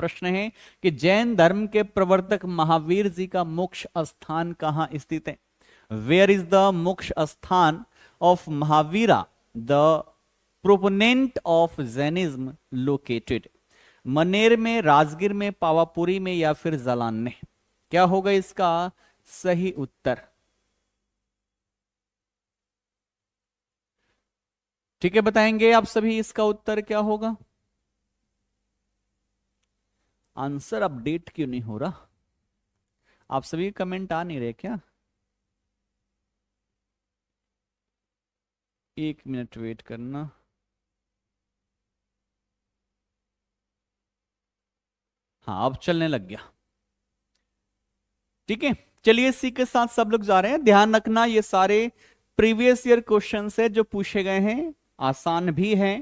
प्रश्न है कि जैन धर्म के प्रवर्तक महावीर जी का मोक्ष स्थान कहां स्थित है? वेयर इज द मोक्ष स्थान of Mahavira the proponent of Jainism located? Maner में, राजगीर में, पावापुरी में या फिर जालान में? क्या होगा इसका सही उत्तर? ठीक है, बताएंगे आप सभी इसका उत्तर क्या होगा? आंसर अपडेट क्यों नहीं हो रहा? आप सभी कमेंट आ नहीं रहे क्या? 1 मिनट वेट करना। हाँ, अब चलने लग गया। ठीक है, चलिए इसी के साथ सब लोग जा रहे हैं। ध्यान रखना, ये सारे प्रीवियस ईयर क्वेश्चन है जो पूछे गए हैं। आसान भी है,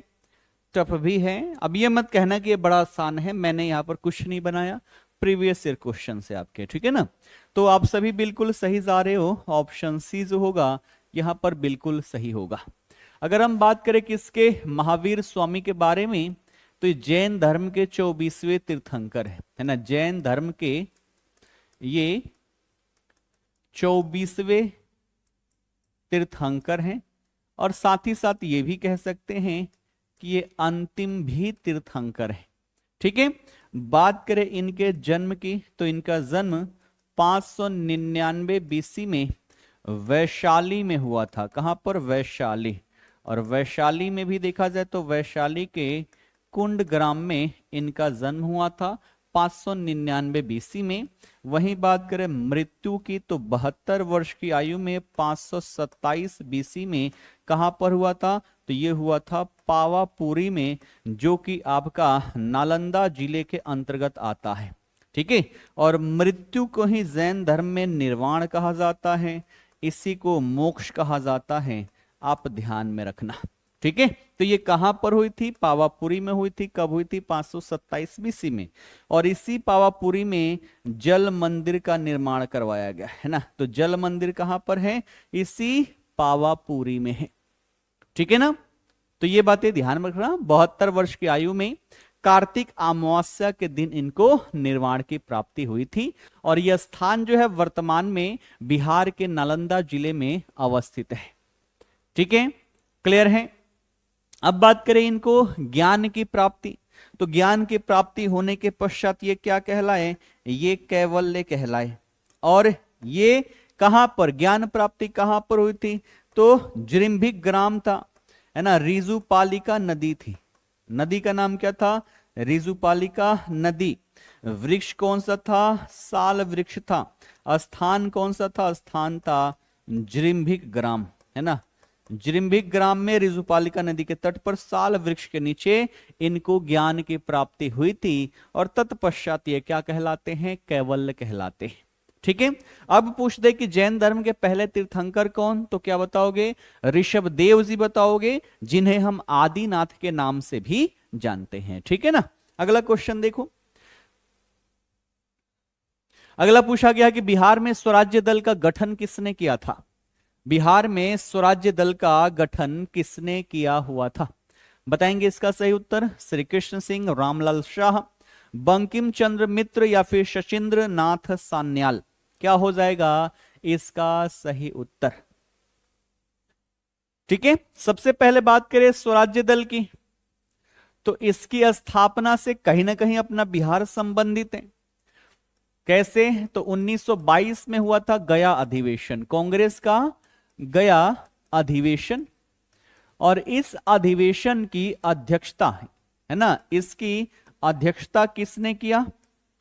टफ भी है। अब ये मत कहना कि ये बड़ा आसान है, मैंने यहां पर कुछ नहीं बनाया, प्रीवियस ईयर क्वेश्चन है आपके। ठीक है ना, तो आप सभी बिल्कुल सही जा रहे हो। ऑप्शन सी जो होगा यहां पर बिल्कुल सही होगा। अगर हम बात करें किसके, महावीर स्वामी के बारे में, तो ये जैन धर्म के 24वें तीर्थंकर है ना। जैन धर्म के ये 24वें तीर्थंकर हैं, और साथ ही साथ ये भी कह सकते हैं कि ये अंतिम भी तीर्थंकर है। ठीक है, बात करें इनके जन्म की, तो इनका जन्म 599 बीसी में वैशाली में हुआ था। कहां पर? वैशाली। और वैशाली में भी देखा जाए तो वैशाली के कुंड ग्राम में इनका जन्म हुआ था 599 बीसी में। वहीं बात करें मृत्यु की, तो 72 वर्ष की आयु में 527 बीसी में कहां पर हुआ था? तो ये हुआ था पावापुरी में, जो कि आपका नालंदा जिले के अंतर्गत आता है। ठीक है, और मृत्यु को ही जैन धर्म में निर्वाण कहा जाता है, इसी को मोक्ष कहा जाता है, आप ध्यान में रखना। ठीक है, तो ये कहां पर हुई थी? पावापुरी में हुई थी। कब हुई थी? 527 बीसी में। और इसी पावापुरी में जल मंदिर का निर्माण करवाया गया है ना। तो जल मंदिर कहां पर है? इसी पावापुरी में है। ठीक है ना, तो ये बातें ध्यान में रखना। 72 वर्ष की आयु में कार्तिक अमावस्या के दिन इनको निर्वाण की प्राप्ति हुई थी। और यह स्थान जो है वर्तमान में बिहार के नालंदा जिले में अवस्थित है। ठीक है, क्लियर है? अब बात करें इनको ज्ञान की प्राप्ति, तो ज्ञान की प्राप्ति होने के पश्चात ये क्या कहलाए? ये कैवल्य कहलाए। और ये कहां पर ज्ञान प्राप्ति कहां पर हुई थी? तो जृंभिक ग्राम था, है ना। रिजुपालिका नदी थी। नदी का नाम क्या था? रिजुपालिका नदी। वृक्ष कौन सा था? साल वृक्ष था। स्थान कौन सा था? स्थान था जृंभिक ग्राम, है ना। जृंभिक ग्राम में रिजुपालिका नदी के तट पर साल वृक्ष के नीचे इनको ज्ञान की प्राप्ति हुई थी। और तत्पश्चात ये क्या कहलाते हैं? कैवल्य कहलाते हैं। ठीक है, अब पूछ दे कि जैन धर्म के पहले तीर्थंकर कौन, तो क्या बताओगे? ऋषभ देव जी बताओगे, जिन्हें हम आदिनाथ के नाम से भी जानते हैं। ठीक है ना, अगला क्वेश्चन देखो। अगला पूछा गया कि बिहार में स्वराज्य दल का गठन किसने किया था? बिहार में स्वराज्य दल का गठन किसने किया हुआ था? बताएंगे इसका सही उत्तर। श्री कृष्ण सिंह, रामलाल शाह, बंकिम चंद्र मित्र या फिर शचीन्द्र नाथ सान्याल? क्या हो जाएगा इसका सही उत्तर? ठीक है, सबसे पहले बात करें स्वराज्य दल की, तो इसकी स्थापना से कहीं ना कहीं अपना बिहार संबंधित है। कैसे? तो 1922 में हुआ था गया अधिवेशन, कांग्रेस का गया अधिवेशन। और इस अधिवेशन की अध्यक्षता है ना, इसकी अध्यक्षता किसने किया?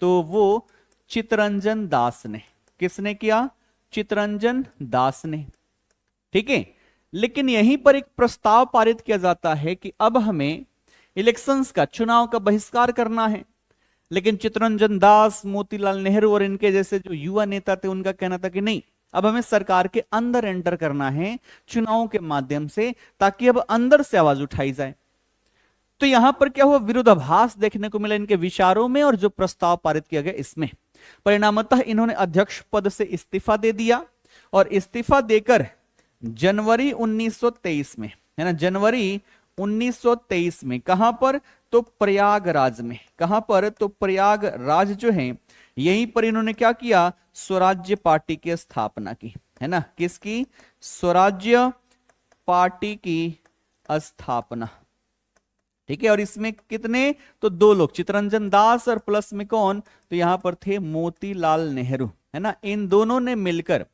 तो वो चित्तरंजन दास ने। किसने किया? चित्तरंजन दास ने। ठीक है, लेकिन यहीं पर एक प्रस्ताव पारित किया जाता है कि अब हमें इलेक्शंस का, चुनाव का बहिष्कार करना है। लेकिन चित्तरंजन दास, मोतीलाल नेहरू और इनके जैसे जो युवा नेता थे, उनका कहना था कि नहीं, अब हमें सरकार के अंदर एंटर करना है चुनावों के माध्यम से, ताकि अब अंदर से आवाज उठाई जाए। तो यहां पर क्या हुआ? विरोधाभास देखने को मिला इनके विचारों में और जो प्रस्ताव पारित किया गया इसमें। परिणामतः इन्होंने अध्यक्ष पद से इस्तीफा दे दिया। और इस्तीफा देकर जनवरी 1923 में, है ना, जनवरी 1923 में कहां पर? तो प्रयागराज में। कहां पर? तो प्रयागराज जो है यहीं पर इन्होंने क्या किया? स्वराज्य पार्टी की स्थापना की, है ना। किसकी? स्वराज्य पार्टी की स्थापना। ठीक है, और इसमें कितने? तो 2 लोग, चित्तरंजन दास और प्लस में कौन? तो यहां पर थे मोतीलाल नेहरू, है ना। इन दोनों ने मिलकर,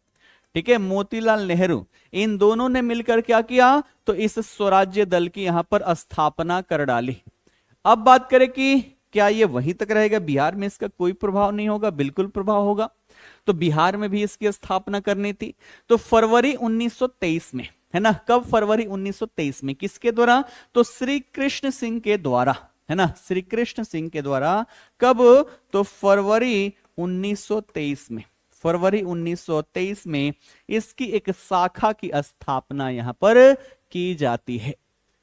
ठीक है, मोतीलाल नेहरू, इन दोनों ने मिलकर क्या किया? तो इस स्वराज्य दल की यहां पर स्थापना कर डाली। अब बात करें कि क्या ये वहीं तक रहेगा, बिहार में इसका कोई प्रभाव नहीं होगा? बिल्कुल प्रभाव होगा। तो बिहार में भी इसकी स्थापना करनी थी। तो फरवरी 1923 में, है ना, कब? फरवरी 1923 में। किसके द्वारा? तो श्री कृष्ण सिंह के द्वारा, है ना, श्री कृष्ण सिंह के द्वारा। कब? तो फरवरी 1923 में। फरवरी 1923 में इसकी एक शाखा की स्थापना यहां पर की जाती है।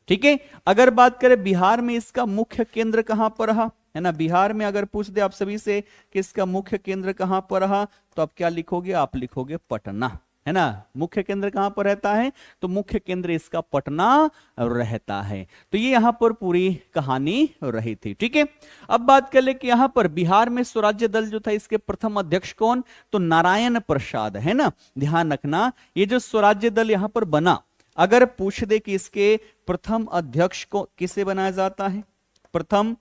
ठीक है, अगर बात करें बिहार में इसका मुख्य केंद्र कहां पर रहा, है ना, बिहार में अगर पूछ दे आप सभी से कि इसका मुख्य केंद्र कहां पर रहा, तो आप क्या लिखोगे? आप लिखोगे पटना, है ना। मुख्य केंद्र कहां पर रहता है? तो मुख्य केंद्र इसका पटना रहता है। तो ये यहां पर पूरी कहानी रही थी। ठीक है, अब बात कर ले कि यहां पर बिहार में स्वराज्य दल जो था इसके प्रथम अध्यक्ष कौन? तो नारायण प्रसाद, है ना। ध्यान रखना, ये जो स्वराज्य दल यहां पर बना, अगर पूछ दे कि इसके प्रथम अध्यक्ष को किसे बनाया जाता है, प्रथम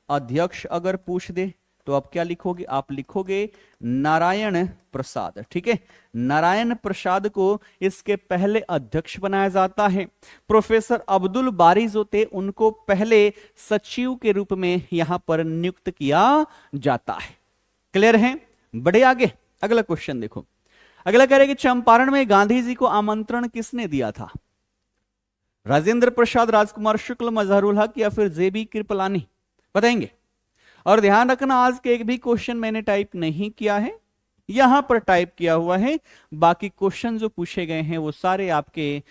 अध्यक्ष अगर पूछ दे तो आप क्या लिखोगे? आप लिखोगे नारायण प्रसाद। ठीक है, नारायण प्रसाद को इसके पहले अध्यक्ष बनाया जाता है। प्रोफेसर अब्दुल बारी जो थे उनको पहले सचिव के रूप में यहां पर नियुक्त किया जाता है। क्लियर है? बढ़े आगे, अगला क्वेश्चन देखो। अगला कह रहे कि चंपारण में गांधी जी को आमंत्रण किसने दिया था? राजेंद्र प्रसाद, राजकुमार शुक्ल, मजहरुल हक या फिर जेबी कृपलानी? बताएंगे। और ध्यान रखना, आज के एक भी क्वेश्चन मैंने टाइप नहीं किया है, यहां पर टाइप किया हुआ है। बाकी क्वेश्चन जो पूछे गए हैं वो सारे आपके,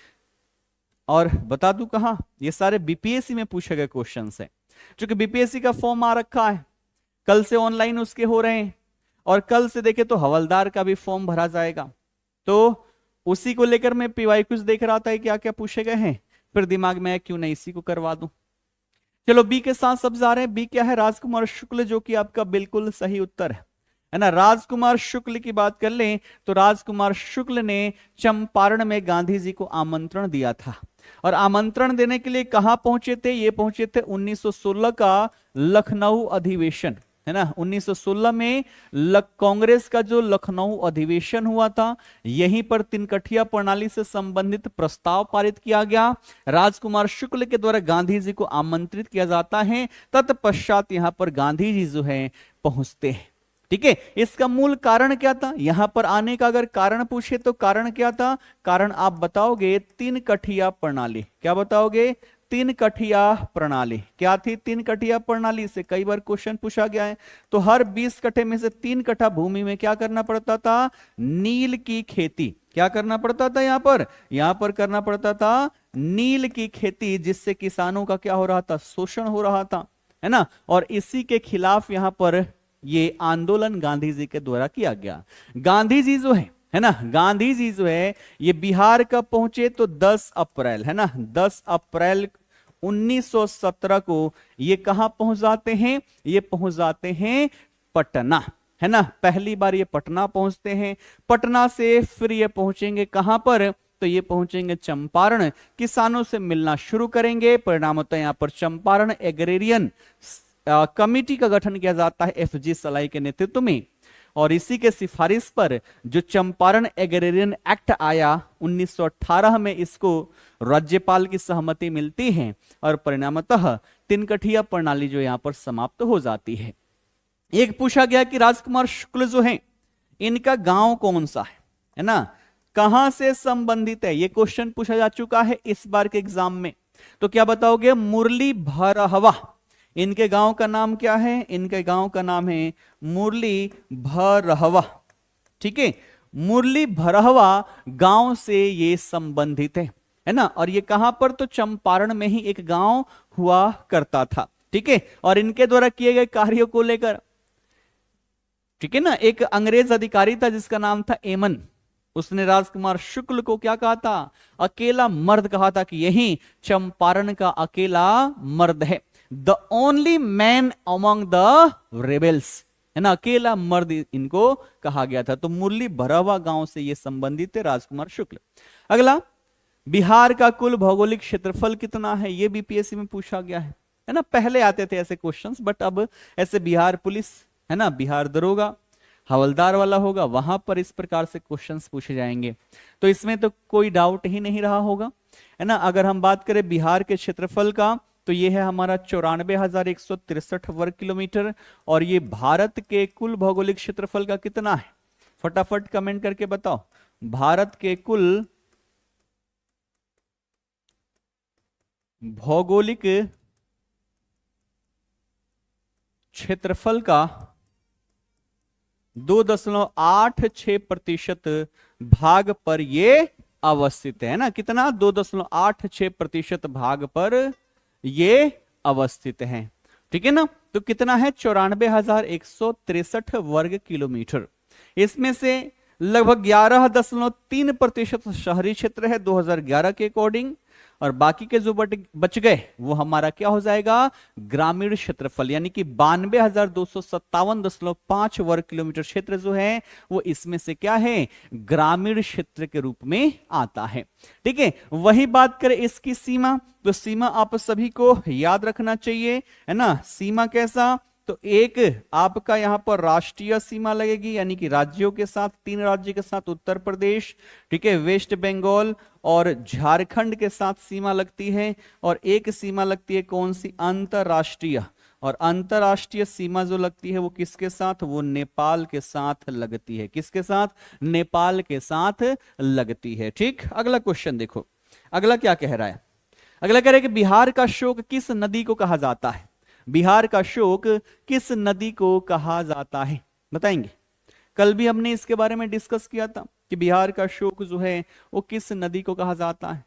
और बता दूं कहां, ये सारे बीपीएससी में पूछे गए क्वेश्चन है। क्योंकि बीपीएससी का फॉर्म आ रखा है, कल से ऑनलाइन उसके हो रहे हैं, और कल से देखे तो हवलदार का भी फॉर्म भरा जाएगा। तो उसी को लेकर मैं पीवाई कुछ देख रहा था क्या क्या पूछे गए हैं, फिर दिमाग में क्यों नहीं इसी को करवा दूं। चलो बी के साथ सब जा रहे हैं। बी क्या है? राजकुमार शुक्ल, जो कि आपका बिल्कुल सही उत्तर है ना। राजकुमार शुक्ल की बात कर लें तो राजकुमार शुक्ल ने चंपारण में गांधी जी को आमंत्रण दिया था। और आमंत्रण देने के लिए कहां पहुंचे थे? ये पहुंचे थे 1916 का लखनऊ अधिवेशन, है ना। 1916 में कांग्रेस का जो लखनऊ अधिवेशन हुआ था, यहीं पर तिनकठिया प्रणाली से संबंधित प्रस्ताव पारित किया गया। राजकुमार शुक्ल के द्वारा गांधी जी को आमंत्रित किया जाता है। तत्पश्चात यहां पर गांधी जी जो है पहुंचते हैं। ठीक है, इसका मूल कारण क्या था? यहां पर आने का अगर कारण पूछे तो कारण क्या था? कारण आप बताओगे तिनकठिया प्रणाली। क्या बताओगे? तिनकठिया प्रणाली। क्या थी तिनकठिया प्रणाली? से कई बार क्वेश्चन पूछा गया है। तो हर 20 कट्ठे में से 3 कट्ठा भूमि में क्या करना पड़ता था? नील की खेती। क्या करना पड़ता था? यहां पर करना पड़ता था नील की खेती, जिससे किसानों का क्या हो रहा था? शोषण हो रहा था, है ना। और इसी के खिलाफ यहां पर ये आंदोलन गांधी जी के द्वारा किया गया। गांधी जी जो है ना, गांधी जी जो है ये बिहार कब पहुंचे? तो 10 अप्रैल, है ना, 10 अप्रैल 1917 को ये कहां पहुंच जाते हैं? ये पहुंच जाते हैं पटना, है ना। पहली बार ये पटना पहुंचते हैं। पटना से फिर ये पहुंचेंगे कहां पर? तो ये पहुंचेंगे चंपारण। किसानों से मिलना शुरू करेंगे। परिणाम होता है यहां पर चंपारण एग्रेरियन कमिटी का गठन किया जाता है एफजी सलाई के नेतृत्व में। और इसी के सिफारिश पर जो चंपारण एग्रेरियन एक्ट आया 1918 में, इसको राज्यपाल की सहमति मिलती है और परिणामतः तिनकठिया प्रणाली जो यहां पर समाप्त हो जाती है। एक पूछा गया कि राजकुमार शुक्ल जो है इनका गांव कौन सा है ना, कहां से संबंधित है? ये क्वेश्चन पूछा जा चुका है इस बार के एग्जाम में। तो क्या बताओगे? मुरली भरहवा। इनके गांव का नाम क्या है? इनके गांव का नाम है मुरली भरहवा। ठीक है, मुरली भरहवा गांव से ये संबंधित है ना। और ये कहां पर? तो चंपारण में ही एक गांव हुआ करता था। ठीक है, और इनके द्वारा किए गए कार्यों को लेकर, ठीक है ना, एक अंग्रेज अधिकारी था जिसका नाम था एमन। उसने राजकुमार शुक्ल को क्या कहा था? अकेला मर्द कहा था कि यही चंपारण का अकेला मर्द है। The only man among the rebels, है ना, अकेला मर्द इनको कहा गया था। तो मुरली भरावा गांव से ये संबंधित है, राजकुमार शुक्ल। अगला, बिहार का कुल भौगोलिक क्षेत्रफल कितना है, ये बीपीएससी में पूछा गया है ना। पहले आते थे ऐसे क्वेश्चंस, बट अब ऐसे बिहार पुलिस, है ना, बिहार दरोगा, हवलदार वाला होगा, वहां पर इस प्रकार से क्वेश्चंस पूछे जाएंगे। तो इसमें तो कोई डाउट ही नहीं रहा होगा, है ना। अगर हम बात करें बिहार के क्षेत्रफल का, तो ये है हमारा 94,163 वर्ग किलोमीटर। और ये भारत के कुल भौगोलिक क्षेत्रफल का कितना है, फटाफट कमेंट करके बताओ। भारत के कुल भौगोलिक क्षेत्रफल का 2.86% भाग पर ये अवस्थित है ना। कितना, 2.86% भाग पर ये अवस्थित है, ठीक है ना। तो कितना है, 94,163 वर्ग किलोमीटर। इसमें से लगभग 11.3% शहरी क्षेत्र है 2011 के अकॉर्डिंग, और बाकी के जो बच गए वो हमारा क्या हो जाएगा, ग्रामीण क्षेत्रफल, यानी कि 92,257.5 वर्ग किलोमीटर क्षेत्र जो है वो इसमें से क्या है, ग्रामीण क्षेत्र के रूप में आता है। ठीक है, वही बात करें इसकी सीमा, तो सीमा आप सभी को याद रखना चाहिए, है ना। सीमा कैसा, तो एक आपका यहां पर राष्ट्रीय सीमा लगेगी, यानी कि राज्यों के साथ, 3 राज्य के साथ, उत्तर प्रदेश, ठीक है, वेस्ट बंगाल और झारखंड के साथ सीमा लगती है। और एक सीमा लगती है कौन सी, अंतरराष्ट्रीय। और अंतरराष्ट्रीय सीमा जो लगती है वो किसके साथ, वो नेपाल के साथ लगती है। किसके साथ, नेपाल के साथ लगती है। ठीक, अगला क्वेश्चन देखो, अगला क्या कह रहा है। अगला कह रहा है कि बिहार का शोक किस नदी को कहा जाता है। बिहार का शोक किस नदी को कहा जाता है, बताएंगे। कल भी हमने इसके बारे में डिस्कस किया था कि बिहार का शोक जो है वो किस नदी को कहा जाता है।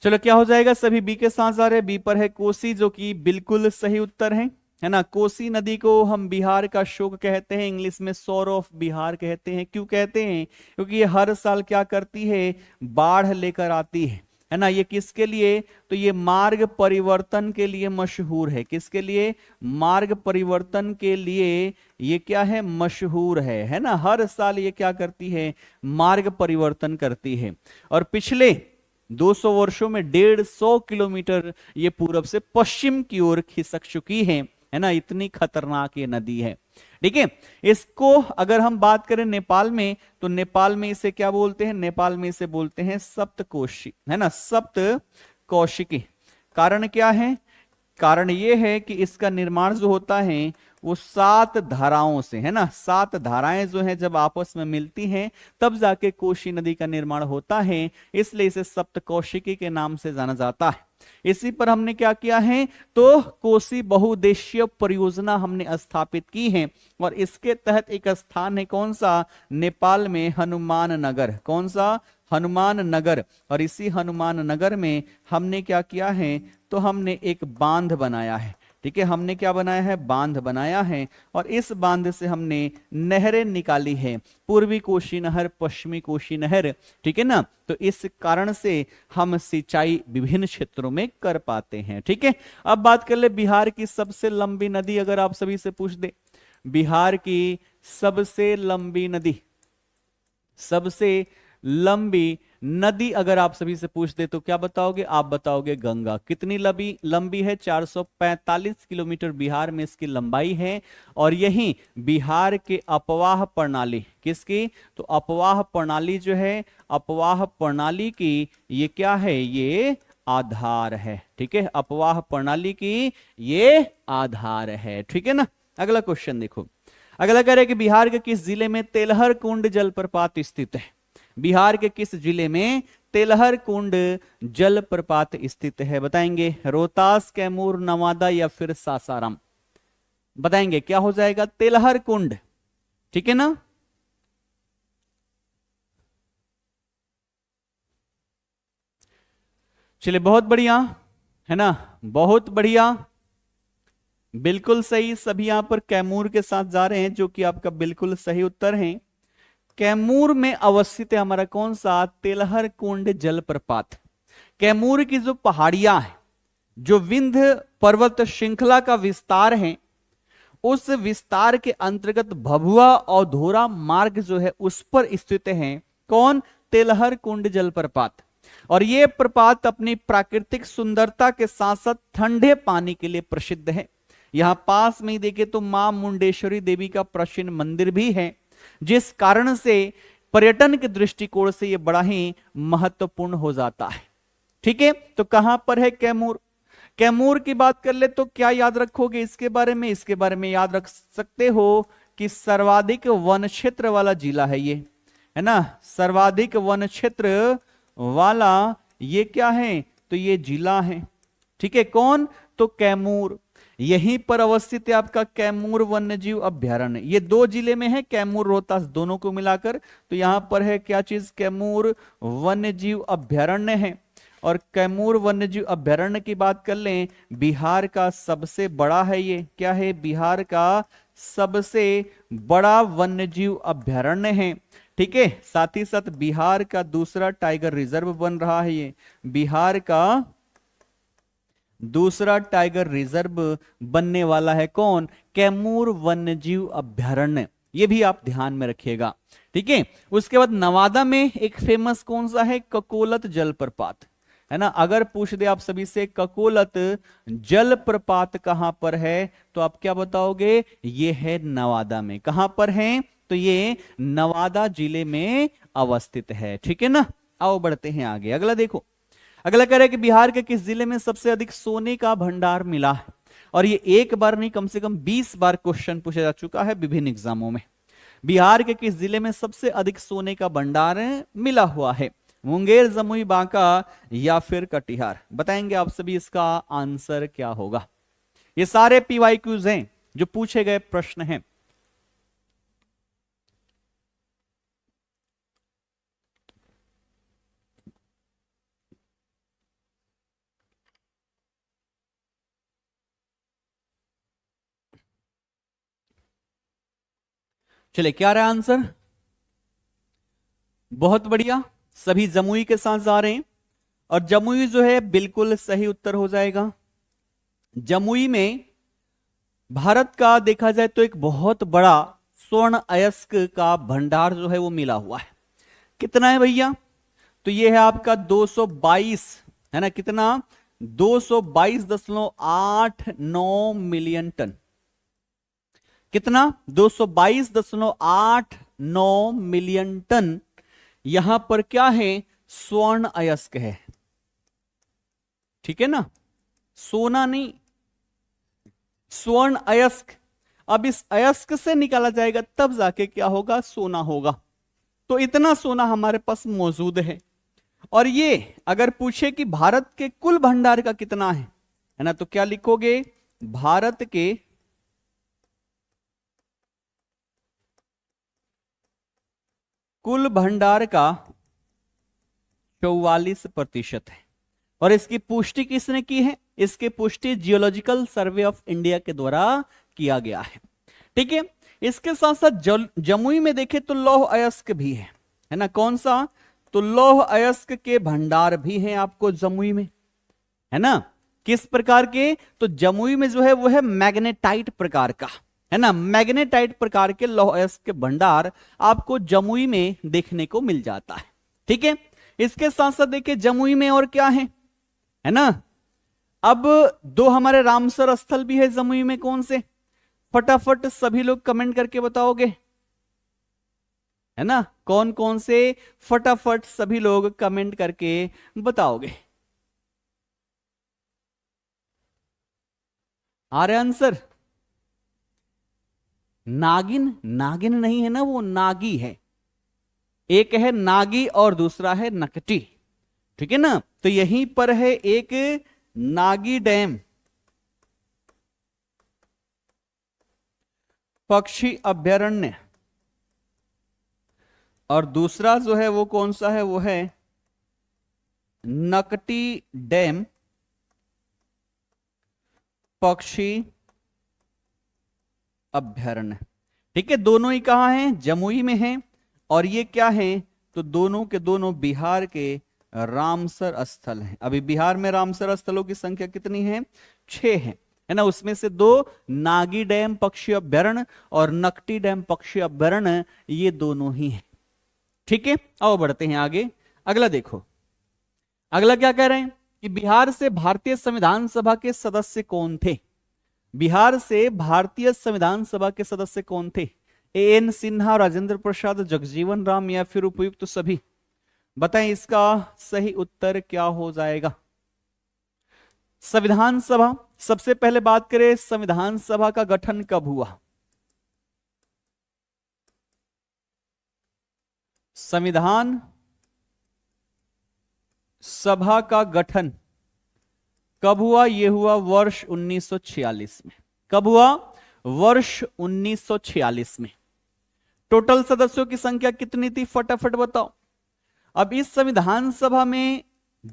चलो क्या हो जाएगा, सभी बी के साथ जा रहे हैं। बी पर है कोसी, जो कि बिल्कुल सही उत्तर है ना। कोसी नदी को हम बिहार का शोक कहते हैं, इंग्लिश में सोर ऑफ बिहार कहते हैं। क्यों कहते हैं, क्योंकि ये हर साल क्या करती है, बाढ़ लेकर आती है ना। ये किसके लिए, तो ये मार्ग परिवर्तन के लिए मशहूर है। किसके लिए, मार्ग परिवर्तन के लिए ये क्या है, मशहूर है ना। हर साल ये क्या करती है, मार्ग परिवर्तन करती है। और पिछले 200 वर्षों में 150 किलोमीटर ये पूरब से पश्चिम की ओर खिसक चुकी है ना। इतनी खतरनाक ये नदी है, ठीक है। इसको अगर हम बात करें नेपाल में, तो नेपाल में इसे क्या बोलते हैं, नेपाल में इसे बोलते हैं सप्तकोशी, है ना, सप्तकोशिकी। कारण क्या है, कारण ये है कि इसका निर्माण जो होता है वो 7 धाराओं से, है ना। 7 धाराएं जो हैं जब आपस में मिलती हैं तब जाके कोशी नदी का निर्माण होता है, इसलिए इसे सप्तकोशिकी के नाम से जाना जाता है। इसी पर हमने क्या किया है, तो कोसी बहुउद्देशीय परियोजना हमने स्थापित की है। और इसके तहत एक स्थान है कौन सा, नेपाल में हनुमान नगर। कौन सा, हनुमान नगर। और इसी हनुमान नगर में हमने क्या किया है, तो हमने एक बांध बनाया है। ठीक है, हमने क्या बनाया है, बांध बनाया है। और इस बांध से हमने नहरें निकाली है, पूर्वी कोशी नहर, पश्चिमी कोशी नहर, ठीक है ना। तो इस कारण से हम सिंचाई विभिन्न क्षेत्रों में कर पाते हैं। ठीक है, अब बात कर ले बिहार की सबसे लंबी नदी, अगर आप सभी से पूछ दे बिहार की सबसे लंबी नदी, सबसे लंबी नदी अगर आप सभी से पूछ दे तो क्या बताओगे, आप बताओगे गंगा। कितनी लंबी है, 445 किलोमीटर बिहार में इसकी लंबाई है। और यही बिहार के अपवाह प्रणाली, किसकी, तो अपवाह प्रणाली जो है, अपवाह प्रणाली की ये क्या है, ये आधार है। ठीक है, अपवाह प्रणाली की ये आधार है, ठीक है ना। अगला क्वेश्चन देखो, अगला कह रहे कि बिहार के किस जिले में तेलहर कुंड जलप्रपात स्थित है। बिहार के किस जिले में तेलहर कुंड जलप्रपात स्थित है, बताएंगे। रोहतास, कैमूर, नवादा या फिर सासाराम, बताएंगे। क्या हो जाएगा, तेलहर कुंड, ठीक है ना। चलिए बहुत बढ़िया, है ना, बहुत बढ़िया, बिल्कुल सही। सभी यहां पर कैमूर के साथ जा रहे हैं, जो कि आपका बिल्कुल सही उत्तर है। कैमूर में अवस्थित है हमारा कौन सा, तेलहर कुंड जलप्रपात। कैमूर की जो पहाड़ियां हैं, जो विंध्य पर्वत श्रृंखला का विस्तार है, उस विस्तार के अंतर्गत भभुआ और धोरा मार्ग जो है उस पर स्थित है। कौन? तेलहर कुंड जलप्रपात। और यह प्रपात अपनी प्राकृतिक सुंदरता के साथ साथ ठंडे पानी के लिए प्रसिद्ध है। यहां पास में ही देखे तो मां मुंडेश्वरी देवी का प्राचीन मंदिर भी है, जिस कारण से पर्यटन के दृष्टिकोण से यह बड़ा ही महत्वपूर्ण हो जाता है। ठीक है, तो कहां पर है कैमूर? कैमूर की बात कर ले तो क्या याद रखोगे इसके बारे में? इसके बारे में याद रख सकते हो कि सर्वाधिक वन क्षेत्र वाला जिला है ये, है ना, सर्वाधिक वन क्षेत्र वाला ये क्या है? तो ये जिला है। ठीक है, कौन? तो कैमूर। यहीं पर अवस्थित है आपका कैमूर वन्यजीव अभ्यारण्य। ये 2 जिले में है, कैमूर रोहतास दोनों को मिलाकर। तो यहां पर है क्या चीज? कैमूर वन्यजीव अभ्यारण्य है। और कैमूर वन्यजीव अभ्यारण्य की बात कर लें, बिहार का सबसे बड़ा है ये। क्या है? बिहार का सबसे बड़ा वन्यजीव अभ्यारण्य है। ठीक है, साथ ही साथ बिहार का दूसरा टाइगर रिजर्व बन रहा है ये। बिहार का दूसरा टाइगर रिजर्व बनने वाला है। कौन? कैमूर वन्यजीव अभ्यारण्य। ये भी आप ध्यान में रखिएगा। ठीक है, उसके बाद नवादा में एक फेमस कौन सा है? ककोलत जलप्रपात, है ना। अगर पूछ दे आप सभी से ककोलत जलप्रपात कहां पर है, तो आप क्या बताओगे? ये है नवादा में। कहां पर है? तो ये नवादा जिले में अवस्थित है। ठीक है ना। आओ बढ़ते हैं आगे। अगला देखो, अगला कह रहा है कि बिहार के किस जिले में सबसे अधिक सोने का भंडार मिला है? और ये एक बार नहीं, कम से कम 20 बार क्वेश्चन पूछा जा चुका है विभिन्न एग्जामों में। बिहार के किस जिले में सबसे अधिक सोने का भंडार मिला हुआ है? मुंगेर, जमुई, बांका या फिर कटिहार? बताएंगे आप सभी इसका आंसर क्या होगा। ये सारे पीवाईक्यूज हैं जो पूछे गए प्रश्न हैं। चले, क्या रहा आंसर? बहुत बढ़िया, सभी जमुई के साथ जा रहे हैं। और जमुई जो है बिल्कुल सही उत्तर हो जाएगा। जमुई में भारत का देखा जाए तो एक बहुत बड़ा स्वर्ण अयस्क का भंडार जो है वो मिला हुआ है। कितना है भैया? तो ये है आपका 222, है ना। कितना? 222.89 मिलियन टन। कितना? 222.89 मिलियन टन यहां पर क्या है? स्वर्ण अयस्क है। ठीक है ना, सोना नहीं, स्वर्ण अयस्क। अब इस अयस्क से निकाला जाएगा तब जाके क्या होगा? सोना होगा। तो इतना सोना हमारे पास मौजूद है। और ये अगर पूछे कि भारत के कुल भंडार का कितना है ना, तो क्या लिखोगे? भारत के कुल भंडार का 44% है। और इसकी पुष्टि किसने की है? इसकी पुष्टि जियोलॉजिकल सर्वे ऑफ इंडिया के द्वारा किया गया है। ठीक है, इसके साथ साथ जमुई में देखें तो लौह अयस्क भी है ना। कौन सा? तो लौह अयस्क के भंडार भी हैं आपको जमुई में, है ना। किस प्रकार के? तो जमुई में जो है वो है मैग्नेटाइट प्रकार का, है ना। मैग्नेटाइट प्रकार के लौह अयस्क के भंडार आपको जमुई में देखने को मिल जाता है। ठीक है, इसके साथ साथ देखिए जमुई में और क्या है ना। अब 2 हमारे रामसर स्थल भी है जमुई में। कौन से? फटाफट सभी लोग कमेंट करके बताओगे, है ना। कौन कौन से? फटाफट सभी लोग कमेंट करके बताओगे। आ रहे आंसर? नागिन, नागिन नहीं है ना, वो नागी है। एक है नागी और दूसरा है नकटी। ठीक है ना। तो यहीं पर है एक नागी डैम पक्षी अभ्यारण्य, और दूसरा जो है वो कौन सा है? वो है नकटी डैम पक्षी अभ्यारण्य। ठीक है, दोनों ही कहां हैं? जमुई में हैं। और ये क्या है? तो दोनों के दोनों बिहार के रामसर स्थल है। अभी बिहार में रामसर स्थलों की संख्या कितनी है? 6 है ना। उसमें से 2 नागी डैम पक्षी अभ्यारण्य और नकटी डैम पक्षी अभ्यारण्य, ये दोनों ही हैं। ठीक है, आओ बढ़ते हैं आगे। अगला देखो, अगला क्या कह रहे हैं कि बिहार से भारतीय संविधान सभा के सदस्य कौन थे? बिहार से भारतीय संविधान सभा के सदस्य कौन थे? एएन सिन्हा, राजेंद्र प्रसाद, जगजीवन राम या फिर उपयुक्त सभी? बताएं इसका सही उत्तर क्या हो जाएगा। संविधान सभा, सबसे पहले बात करें संविधान सभा का गठन कब हुआ? संविधान सभा का गठन कब हुआ? यह हुआ वर्ष 1946 में। कब हुआ? वर्ष 1946 में। टोटल सदस्यों की संख्या कितनी थी? फटाफट बताओ। अब इस संविधान सभा में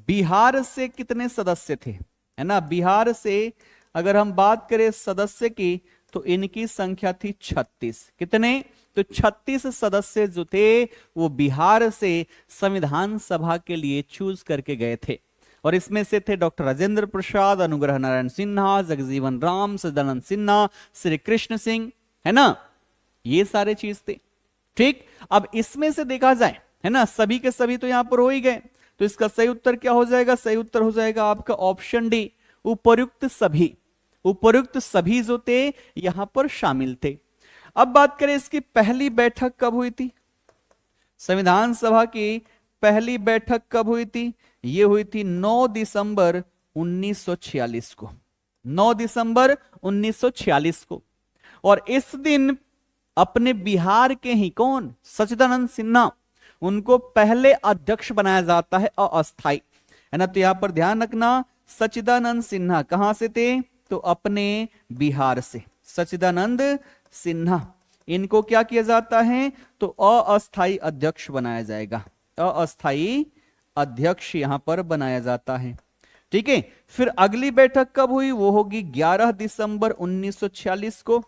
बिहार से कितने सदस्य थे? है ना, बिहार से अगर हम बात करें सदस्य की तो इनकी संख्या थी 36। कितने? तो 36 सदस्य जो थे वो बिहार से संविधान सभा के लिए चूज करके गए थे। और इसमें से थे डॉक्टर राजेंद्र प्रसाद, अनुग्रह नारायण सिन्हा, जगजीवन राम, सदानंद सिन्हा, श्री कृष्ण सिंह, है ना, ये सारे चीज थे। ठीक, अब इसमें से देखा जाए, है ना, सभी के सभी तो यहां पर हो ही गए, तो इसका सही उत्तर क्या हो जाएगा? सही उत्तर हो जाएगा आपका ऑप्शन डी, उपर्युक्त सभी। उपर्युक्त सभी जो थे यहां पर शामिल थे। अब बात करें इसकी पहली बैठक कब हुई थी? संविधान सभा की पहली बैठक कब हुई थी? ये हुई थी 9 दिसंबर 1946 को। 9 दिसंबर 1946 को। और इस दिन अपने बिहार के ही कौन? सच्चिदानंद सिन्हा, उनको पहले अध्यक्ष बनाया जाता है अस्थाई, है ना। तो यहां पर ध्यान रखना, सच्चिदानंद सिन्हा कहां से थे? तो अपने बिहार से सच्चिदानंद सिन्हा, इनको क्या किया जाता है? तो अस्थाई अध्यक्ष बनाया जाएगा। अस्थाई अध्यक्ष यहां पर बनाया जाता है। ठीक है, फिर अगली बैठक कब हुई? वो होगी 11 दिसंबर 1946 को।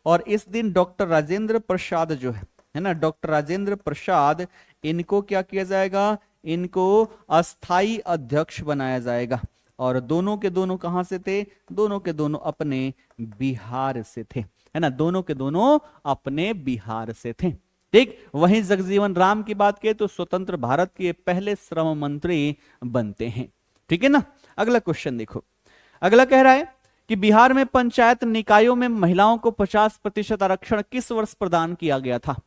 और इस दिन डॉक्टर राजेंद्र प्रसाद जो है ना, डॉक्टर राजेंद्र प्रसाद, इनको क्या किया जाएगा? इनको अस्थाई अध्यक्ष बनाया जाएगा। और दोनों के दोनों कहां से थे? दोनों के दोनों अपने बिहार से थे, है ना, दोनों के दोनों अपने बिहार से थे। ठीक, वहीं जगजीवन राम की बात करें तो स्वतंत्र भारत के पहले श्रम मंत्री बनते हैं। ठीक है ना। अगला क्वेश्चन देखो, अगला कह रहा है कि बिहार में पंचायत निकायों में महिलाओं को 50% आरक्षण किस वर्ष प्रदान किया गया था?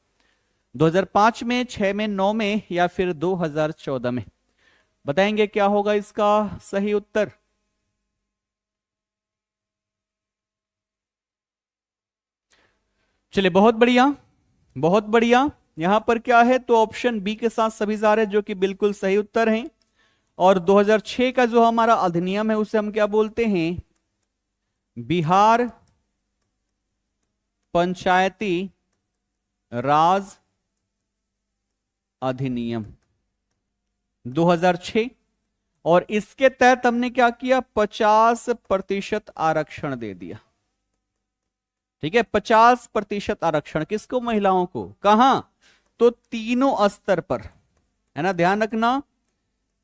2005 में, 6 में, 9 में या फिर 2014 में? बताएंगे क्या होगा इसका सही उत्तर। चलिए, बहुत बढ़िया, बहुत बढ़िया। यहां पर क्या है? तो ऑप्शन बी के साथ सभी जा रहे हैं, जो कि बिल्कुल सही उत्तर है। और 2006 का जो हमारा अधिनियम है उसे हम क्या बोलते हैं? बिहार पंचायती राज अधिनियम 2006। और इसके तहत हमने क्या किया? 50% आरक्षण दे दिया। ठीक है, 50% आरक्षण किसको? महिलाओं को। कहां? तो तीनों स्तर पर, है ना, ध्यान रखना,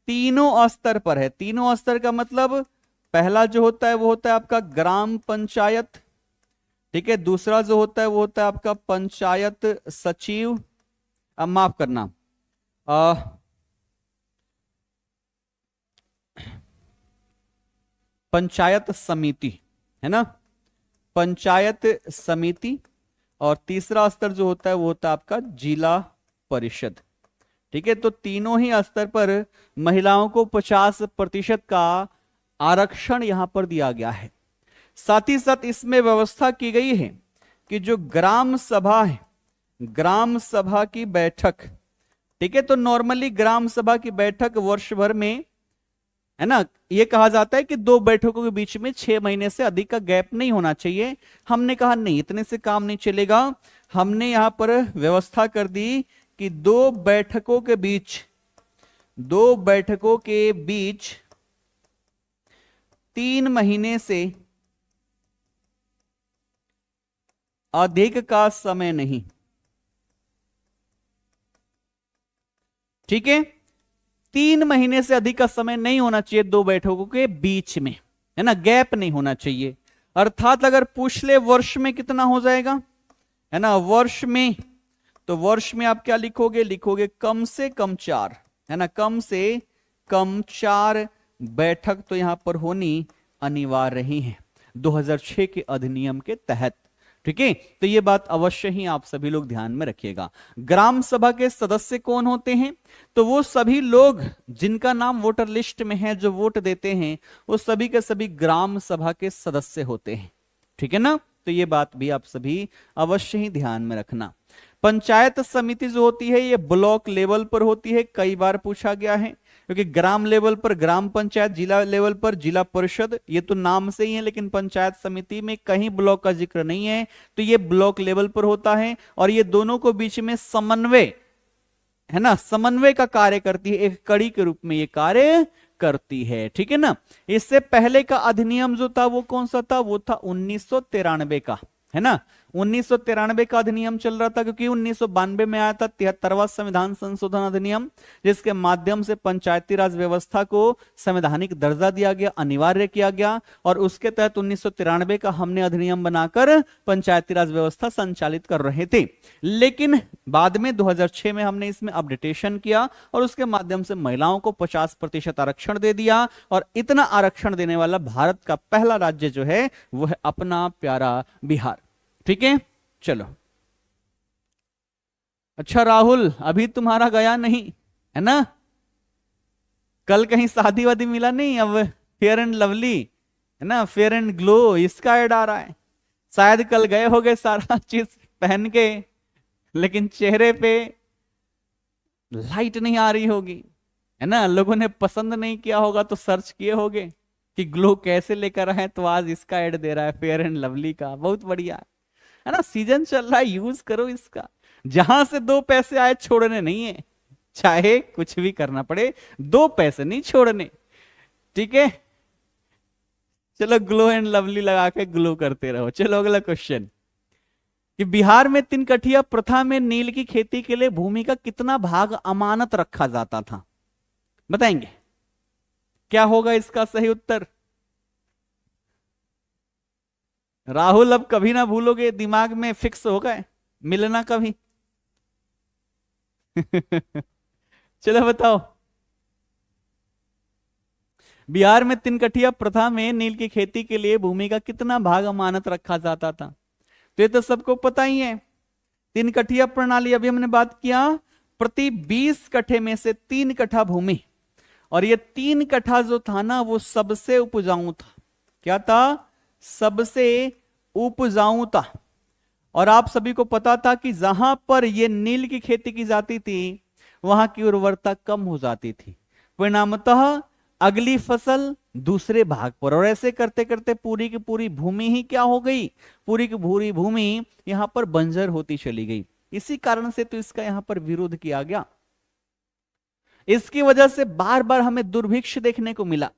तीनों स्तर पर है। तीनों स्तर का मतलब पहला जो होता है वो होता है आपका ग्राम पंचायत। ठीक है, दूसरा जो होता है वो होता है आपका पंचायत सचिव, अब माफ करना, पंचायत समिति, है ना, पंचायत समिति। और तीसरा स्तर जो होता है वो होता है आपका जिला परिषद। ठीक है, तो तीनों ही स्तर पर महिलाओं को 50% का आरक्षण यहां पर दिया गया है। साथ ही साथ इसमें व्यवस्था की गई है कि जो ग्राम सभा है, ग्राम सभा की बैठक, ठीक है, तो नॉर्मली ग्राम सभा की बैठक वर्ष भर में, है ना, यह कहा जाता है कि 2 बैठकों के बीच में 6 महीने से अधिक का गैप नहीं होना चाहिए। हमने कहा नहीं, इतने से काम नहीं चलेगा। हमने यहां पर व्यवस्था कर दी कि 2 बैठकों के बीच, 2 बैठकों के बीच 3 महीने से अधिक का समय नहीं। ठीक है, 3 महीने से अधिक का समय नहीं होना चाहिए दो बैठकों के बीच में, है ना, गैप नहीं होना चाहिए। अर्थात अगर पूछ ले वर्ष में कितना हो जाएगा, है ना, वर्ष में, तो वर्ष में आप क्या लिखोगे, लिखोगे कम से कम 4, है ना, कम से कम 4 बैठक तो यहां पर होनी अनिवार्य ही है 2006 के अधिनियम के तहत। ठीक है, तो ये बात अवश्य ही आप सभी लोग ध्यान में रखिएगा। ग्राम सभा के सदस्य कौन होते हैं, तो वो सभी लोग जिनका नाम वोटर लिस्ट में है, जो वोट देते हैं, वो सभी के सभी ग्राम सभा के सदस्य होते हैं। ठीक है ना, तो ये बात भी आप सभी अवश्य ही ध्यान में रखना। पंचायत समिति जो होती है ये ब्लॉक लेवल पर होती है, कई बार पूछा गया है, क्योंकि ग्राम लेवल पर ग्राम पंचायत, जिला लेवल पर जिला परिषद, ये तो नाम से ही है, लेकिन पंचायत समिति में कहीं ब्लॉक का जिक्र नहीं है, तो ये ब्लॉक लेवल पर होता है। और ये दोनों को बीच में समन्वय, है ना, समन्वय का कार्य करती है, एक कड़ी के रूप में ये कार्य करती है। ठीक है ना, इससे पहले का अधिनियम जो था वो कौन सा था, वो था 1993 का, है ना, 1993 का अधिनियम चल रहा था, क्योंकि 1992 में आया था 73वां संविधान संशोधन अधिनियम, जिसके माध्यम से पंचायती राज व्यवस्था को संवैधानिक दर्जा दिया गया, अनिवार्य किया गया, और उसके तहत 1993 का हमने अधिनियम बनाकर पंचायती राज व्यवस्था संचालित कर रहे थे। लेकिन बाद में 2006 में हमने इसमें अपडेटेशन किया और उसके माध्यम से महिलाओं को 50% आरक्षण दे दिया, और इतना आरक्षण देने वाला भारत का पहला राज्य जो है वो है अपना प्यारा बिहार। ठीक है, चलो। अच्छा राहुल, अभी तुम्हारा गया नहीं, है ना, कल कहीं शादी वादी मिला नहीं, अब फेयर एंड लवली, है ना, फेयर एंड ग्लो, इसका ऐड आ रहा है, शायद कल गए होगे सारा चीज पहन के, लेकिन चेहरे पे लाइट नहीं आ रही होगी, है ना, लोगों ने पसंद नहीं किया होगा तो सर्च किए होगे कि ग्लो कैसे लेकर आए, तो आज इसका ऐड दे रहा है फेयर एंड लवली का, बहुत बढ़िया, है ना, सीजन चल रहा है, यूज करो इसका, जहां से 2 पैसे आए छोड़ने नहीं है, चाहे कुछ भी करना पड़े, 2 पैसे नहीं छोड़ने। ठीक है, चलो ग्लो एंड लवली लगा के ग्लो करते रहो। चलो अगला क्वेश्चन, कि बिहार में 3 कठिया प्रथा में नील की खेती के लिए भूमि का कितना भाग अमानत रखा जाता था, बताएंगे, क्या होगा इसका सही उत्तर। राहुल अब कभी ना भूलोगे, दिमाग में फिक्स हो गए, मिलना कभी। चलो बताओ, बिहार में 3 कठिया प्रथा में नील की खेती के लिए भूमि का कितना भाग अमानत रखा जाता था, तो ये तो सबको पता ही है। 3 कठिया प्रणाली, अभी हमने बात किया, प्रति 20 कट्ठे में से 3 कट्ठा भूमि, और ये 3 कट्ठा जो था ना वो सबसे उपजाऊ था। क्या था, सबसे उपजाऊ था। और आप सभी को पता था कि जहां पर ये नील की खेती की जाती थी वहां की उर्वरता कम हो जाती थी, परिणामतः अगली फसल दूसरे भाग पर, और ऐसे करते करते पूरी की पूरी भूमि ही क्या हो गई, पूरी की पूरी भूमि यहां पर बंजर होती चली गई। इसी कारण से तो इसका यहां पर विरोध किया गया। इसकी वजह से बार बार हमें दुर्भिक्ष देखने को मिला,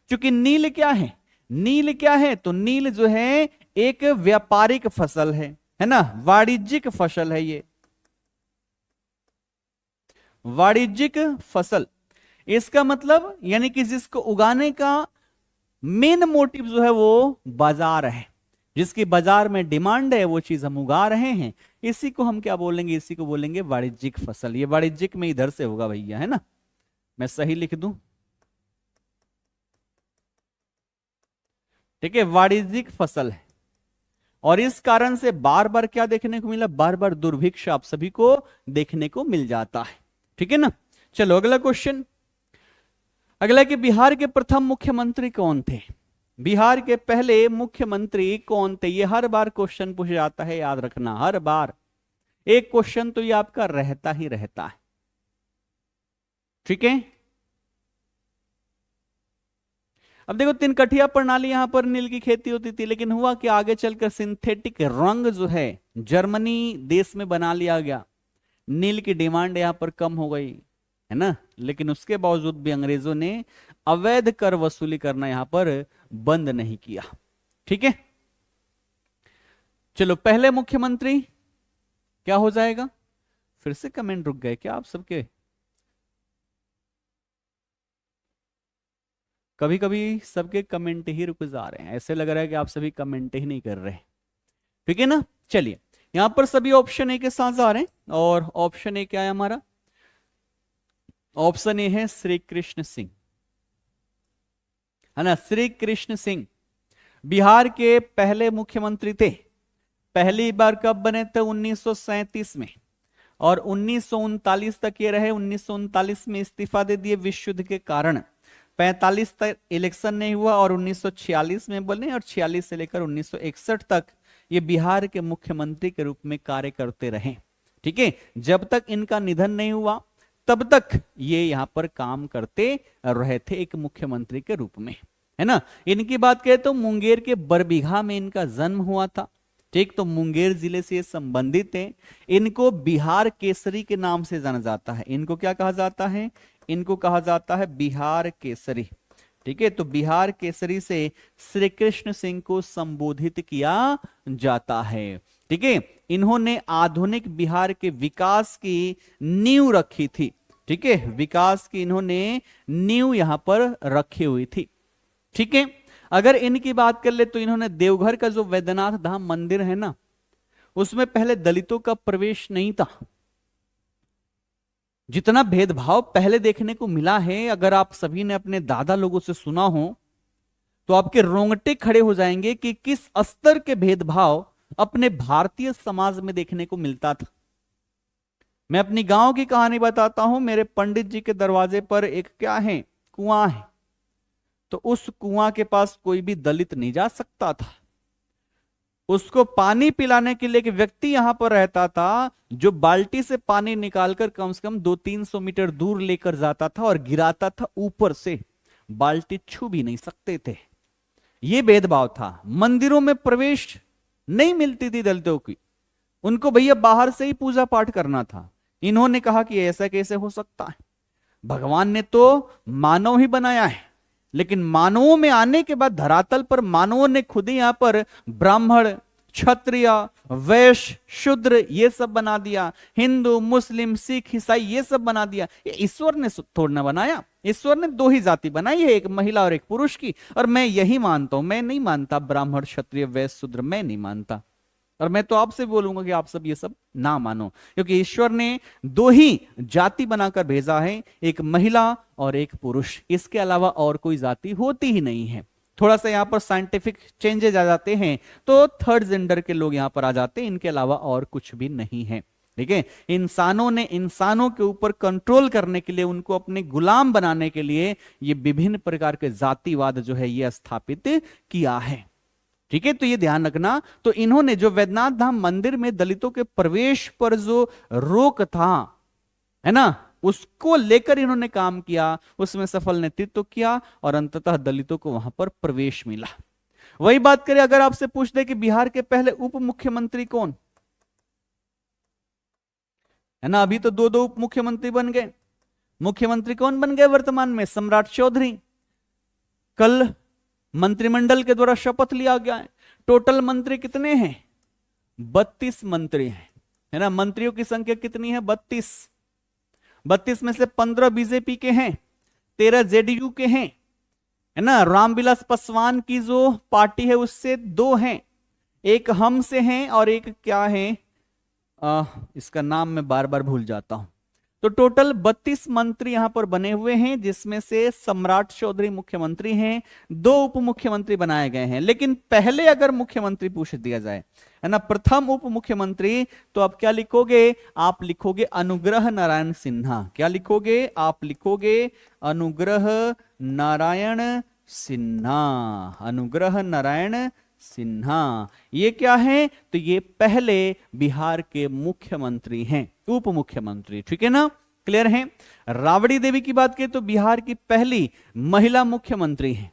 क्योंकि नील क्या है, नील क्या है, तो नील जो है एक व्यापारिक फसल है ना, वाणिज्यिक फसल है, ये वाणिज्यिक फसल। इसका मतलब यानी कि जिसको उगाने का मेन मोटिव जो है वो बाजार है, जिसकी बाजार में डिमांड है वो चीज हम उगा रहे हैं, इसी को हम क्या बोलेंगे, इसी को बोलेंगे वाणिज्यिक फसल। ये वाणिज्यिक में इधर से होगा भैया, है ना, मैं सही लिख दूं, ठीक है, वाणिज्यिक फसल है। और इस कारण से बार बार क्या देखने को मिला, बार बार दुर्भिक्ष आप सभी को देखने को मिल जाता है। ठीक है ना, चलो अगला क्वेश्चन, अगला कि बिहार के प्रथम मुख्यमंत्री कौन थे, बिहार के पहले मुख्यमंत्री कौन थे। ये हर बार क्वेश्चन पूछा जाता है, याद रखना, हर बार एक क्वेश्चन तो ये आपका रहता ही रहता है। ठीक है, अब देखो 3 कठिया प्रणाली यहां पर नील की खेती होती थी, लेकिन हुआ कि आगे चलकर सिंथेटिक रंग जो है जर्मनी देश में बना लिया गया, नील की डिमांड यहां पर कम हो गई, है ना, लेकिन उसके बावजूद भी अंग्रेजों ने अवैध कर वसूली करना यहां पर बंद नहीं किया। ठीक है, चलो पहले मुख्यमंत्री क्या हो जाएगा, फिर से कमेंट रुक गए क्या आप सबके, कभी कभी सबके कमेंट ही रुक जा रहे हैं, ऐसे लग रहा है कि आप सभी कमेंट ही नहीं कर रहे। ठीक है ना, चलिए यहां पर सभी ऑप्शन ए के साथ जा रहे हैं, और ऑप्शन ए क्या है हमारा? ऑप्शन ए है श्री कृष्ण सिंह, है ना। श्री कृष्ण सिंह बिहार के पहले मुख्यमंत्री थे। पहली बार कब बने थे? 1937 में, और 1939 तक ये रहे। 1939 में इस्तीफा दे दिए विश्व युद्ध के कारण। 45 तक इलेक्शन नहीं हुआ, और 1946 में बने, और 46 से लेकर 1961 तक ये बिहार के मुख्यमंत्री के रूप में कार्य करते रहे। ठीक है, जब तक इनका निधन नहीं हुआ तब तक ये यहां पर काम करते रहे थे एक मुख्यमंत्री के रूप में, है ना। इनकी बात करें तो मुंगेर के बरबीघा में इनका जन्म हुआ था। ठीक, तो मुंगेर जिले से संबंधित हैं। इनको बिहार केसरी के नाम से जाना जाता है। इनको क्या कहा जाता है? इनको कहा जाता है बिहार केसरी। ठीक है, तो बिहार केसरी से श्री कृष्ण सिंह को संबोधित किया जाता है। ठीक है, इन्होंने आधुनिक बिहार के विकास की नींव रखी थी। ठीक है, विकास की इन्होंने नींव यहां पर रखी हुई थी। ठीक है, अगर इनकी बात कर ले तो इन्होंने देवघर का जो वैद्यनाथ धाम मंदिर है ना, उसमें पहले दलितों का प्रवेश नहीं था। जितना भेदभाव पहले देखने को मिला है, अगर आप सभी ने अपने दादा लोगों से सुना हो तो आपके रोंगटे खड़े हो जाएंगे कि किस स्तर के भेदभाव अपने भारतीय समाज में देखने को मिलता था। मैं अपनी गांव की कहानी बताता हूं। मेरे पंडित जी के दरवाजे पर एक क्या है? कुआं है। तो उस कुआं के पास कोई भी दलित नहीं जा सकता था। उसको पानी पिलाने के लिए एक व्यक्ति यहां पर रहता था, जो बाल्टी से पानी निकालकर कम से कम 200-300 मीटर दूर लेकर जाता था और गिराता था ऊपर से। बाल्टी छू भी नहीं सकते थे। यह भेदभाव था। मंदिरों में प्रवेश नहीं मिलती थी दलितों की। उनको भैया बाहर से ही पूजा पाठ करना था। इन्होंने कहा कि ऐसा कैसे हो सकता है? भगवान ने तो मानव ही बनाया है, लेकिन मानवों में आने के बाद धरातल पर मानवों ने खुद ही यहां पर ब्राह्मण, क्षत्रिय, वैश्य, शूद्र ये सब बना दिया। हिंदू, मुस्लिम, सिख, ईसाई ये सब बना दिया। ये ईश्वर ने थोड़ा ना बनाया। ईश्वर ने दो ही जाति बनाई है, एक महिला और एक पुरुष की। और मैं यही मानता हूं। मैं नहीं मानता ब्राह्मण, क्षत्रिय, वैश्य, शूद्र, मैं नहीं मानता। और मैं तो आपसे बोलूंगा कि आप सब ये सब ना मानो, क्योंकि ईश्वर ने दो ही जाति बनाकर भेजा है, एक महिला और एक पुरुष। इसके अलावा और कोई जाति होती ही नहीं है। थोड़ा सा यहां पर साइंटिफिक चेंजेस आ जाते हैं तो थर्ड जेंडर के लोग यहां पर आ जाते हैं। इनके अलावा और कुछ भी नहीं है। ठीक है, इंसानों ने इंसानों के ऊपर कंट्रोल करने के लिए, उनको अपने गुलाम बनाने के लिए ये विभिन्न प्रकार के जातिवाद जो है ये स्थापित किया है। ठीक है, तो ये ध्यान रखना। तो इन्होंने जो वैद्यनाथ धाम मंदिर में दलितों के प्रवेश पर जो रोक था, है ना, उसको लेकर इन्होंने काम किया, उसमें सफल नेतृत्व किया और अंततः दलितों को वहां पर प्रवेश मिला। वही बात करें, अगर आपसे पूछ दे कि बिहार के पहले उप मुख्यमंत्री कौन है ना, अभी तो दो दो उप मुख्यमंत्री बन गए। मुख्यमंत्री कौन बन गए वर्तमान में? सम्राट चौधरी। कल मंत्रिमंडल के द्वारा शपथ लिया गया है। टोटल मंत्री कितने हैं? 32 मंत्री हैं, है ना। मंत्रियों की संख्या कितनी है? 32। 32 में से 15 बीजेपी के हैं, 13 जेडीयू के हैं, है ना। रामविलास पासवान की जो पार्टी है उससे 2 हैं, एक हम से हैं और एक क्या है, इसका नाम मैं बार बार भूल जाता हूं। तो टोटल 32 मंत्री यहां पर बने हुए हैं, जिसमें से सम्राट चौधरी मुख्यमंत्री हैं, 2 उप मुख्यमंत्री बनाए गए हैं। लेकिन पहले अगर मुख्यमंत्री पूछ दिया जाए, है ना, प्रथम उप मुख्यमंत्री, तो आप क्या लिखोगे? आप लिखोगे अनुग्रह नारायण सिन्हा। क्या लिखोगे? आप लिखोगे अनुग्रह नारायण सिन्हा। अनुग्रह नारायण सिन्हा ये क्या है? तो ये पहले बिहार के मुख्यमंत्री हैं, उप मुख्यमंत्री। ठीक है ना, क्लियर है। राबड़ी देवी की बात करें तो बिहार की पहली महिला मुख्यमंत्री हैं।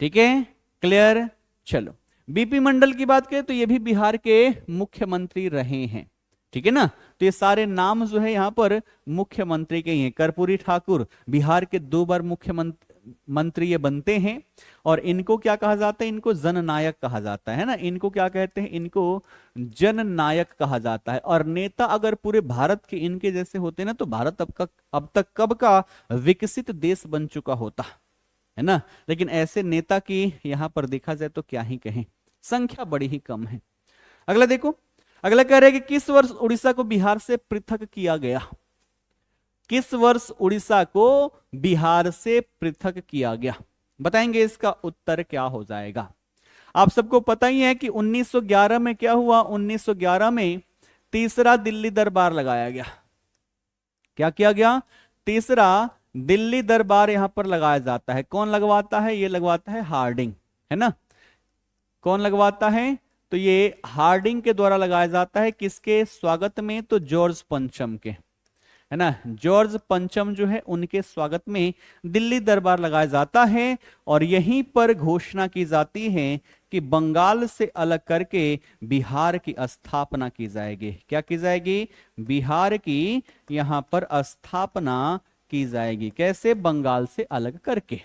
ठीक है, क्लियर। चलो, बीपी मंडल की बात करें तो ये भी बिहार के मुख्यमंत्री रहे हैं। ठीक है ना, तो ये सारे नाम जो है यहां पर मुख्यमंत्री के ही हैं। कर्पूरी ठाकुर बिहार के 2 बार मुख्यमंत्री ये बनते हैं, और इनको क्या कहा जाता है? इनको जननायक कहा जाता है ना। इनको क्या कहते हैं? इनको जननायक कहा जाता है। और नेता अगर पूरे भारत के इनके जैसे होते ना, तो भारत अब तक कब का विकसित देश बन चुका होता। है ना। लेकिन ऐसे नेता की यहां पर देखा जाए तो क्या ही कहें, संख्या बड़ी ही कम है। अगला देखो, अगला कह रहे हैं कि किस वर्ष उड़ीसा को बिहार से पृथक किया गया। किस वर्ष उड़ीसा को बिहार से पृथक किया गया, बताएंगे। इसका उत्तर क्या हो जाएगा। आप सबको पता ही है कि 1911 में क्या हुआ, 1911 में तीसरा दिल्ली दरबार लगाया गया। क्या किया गया, तीसरा दिल्ली दरबार यहां पर लगाया जाता है। कौन लगवाता है, ये लगवाता है हार्डिंग, है ना। कौन लगवाता है, तो ये हार्डिंग के द्वारा लगाया जाता है। किसके स्वागत में, तो जॉर्ज पंचम के, है ना। जॉर्ज पंचम जो है उनके स्वागत में दिल्ली दरबार लगाया जाता है। और यहीं पर घोषणा की जाती है कि बंगाल से अलग करके बिहार की स्थापना की जाएगी। क्या की जाएगी, बिहार की यहां पर स्थापना की जाएगी। कैसे, बंगाल से अलग करके।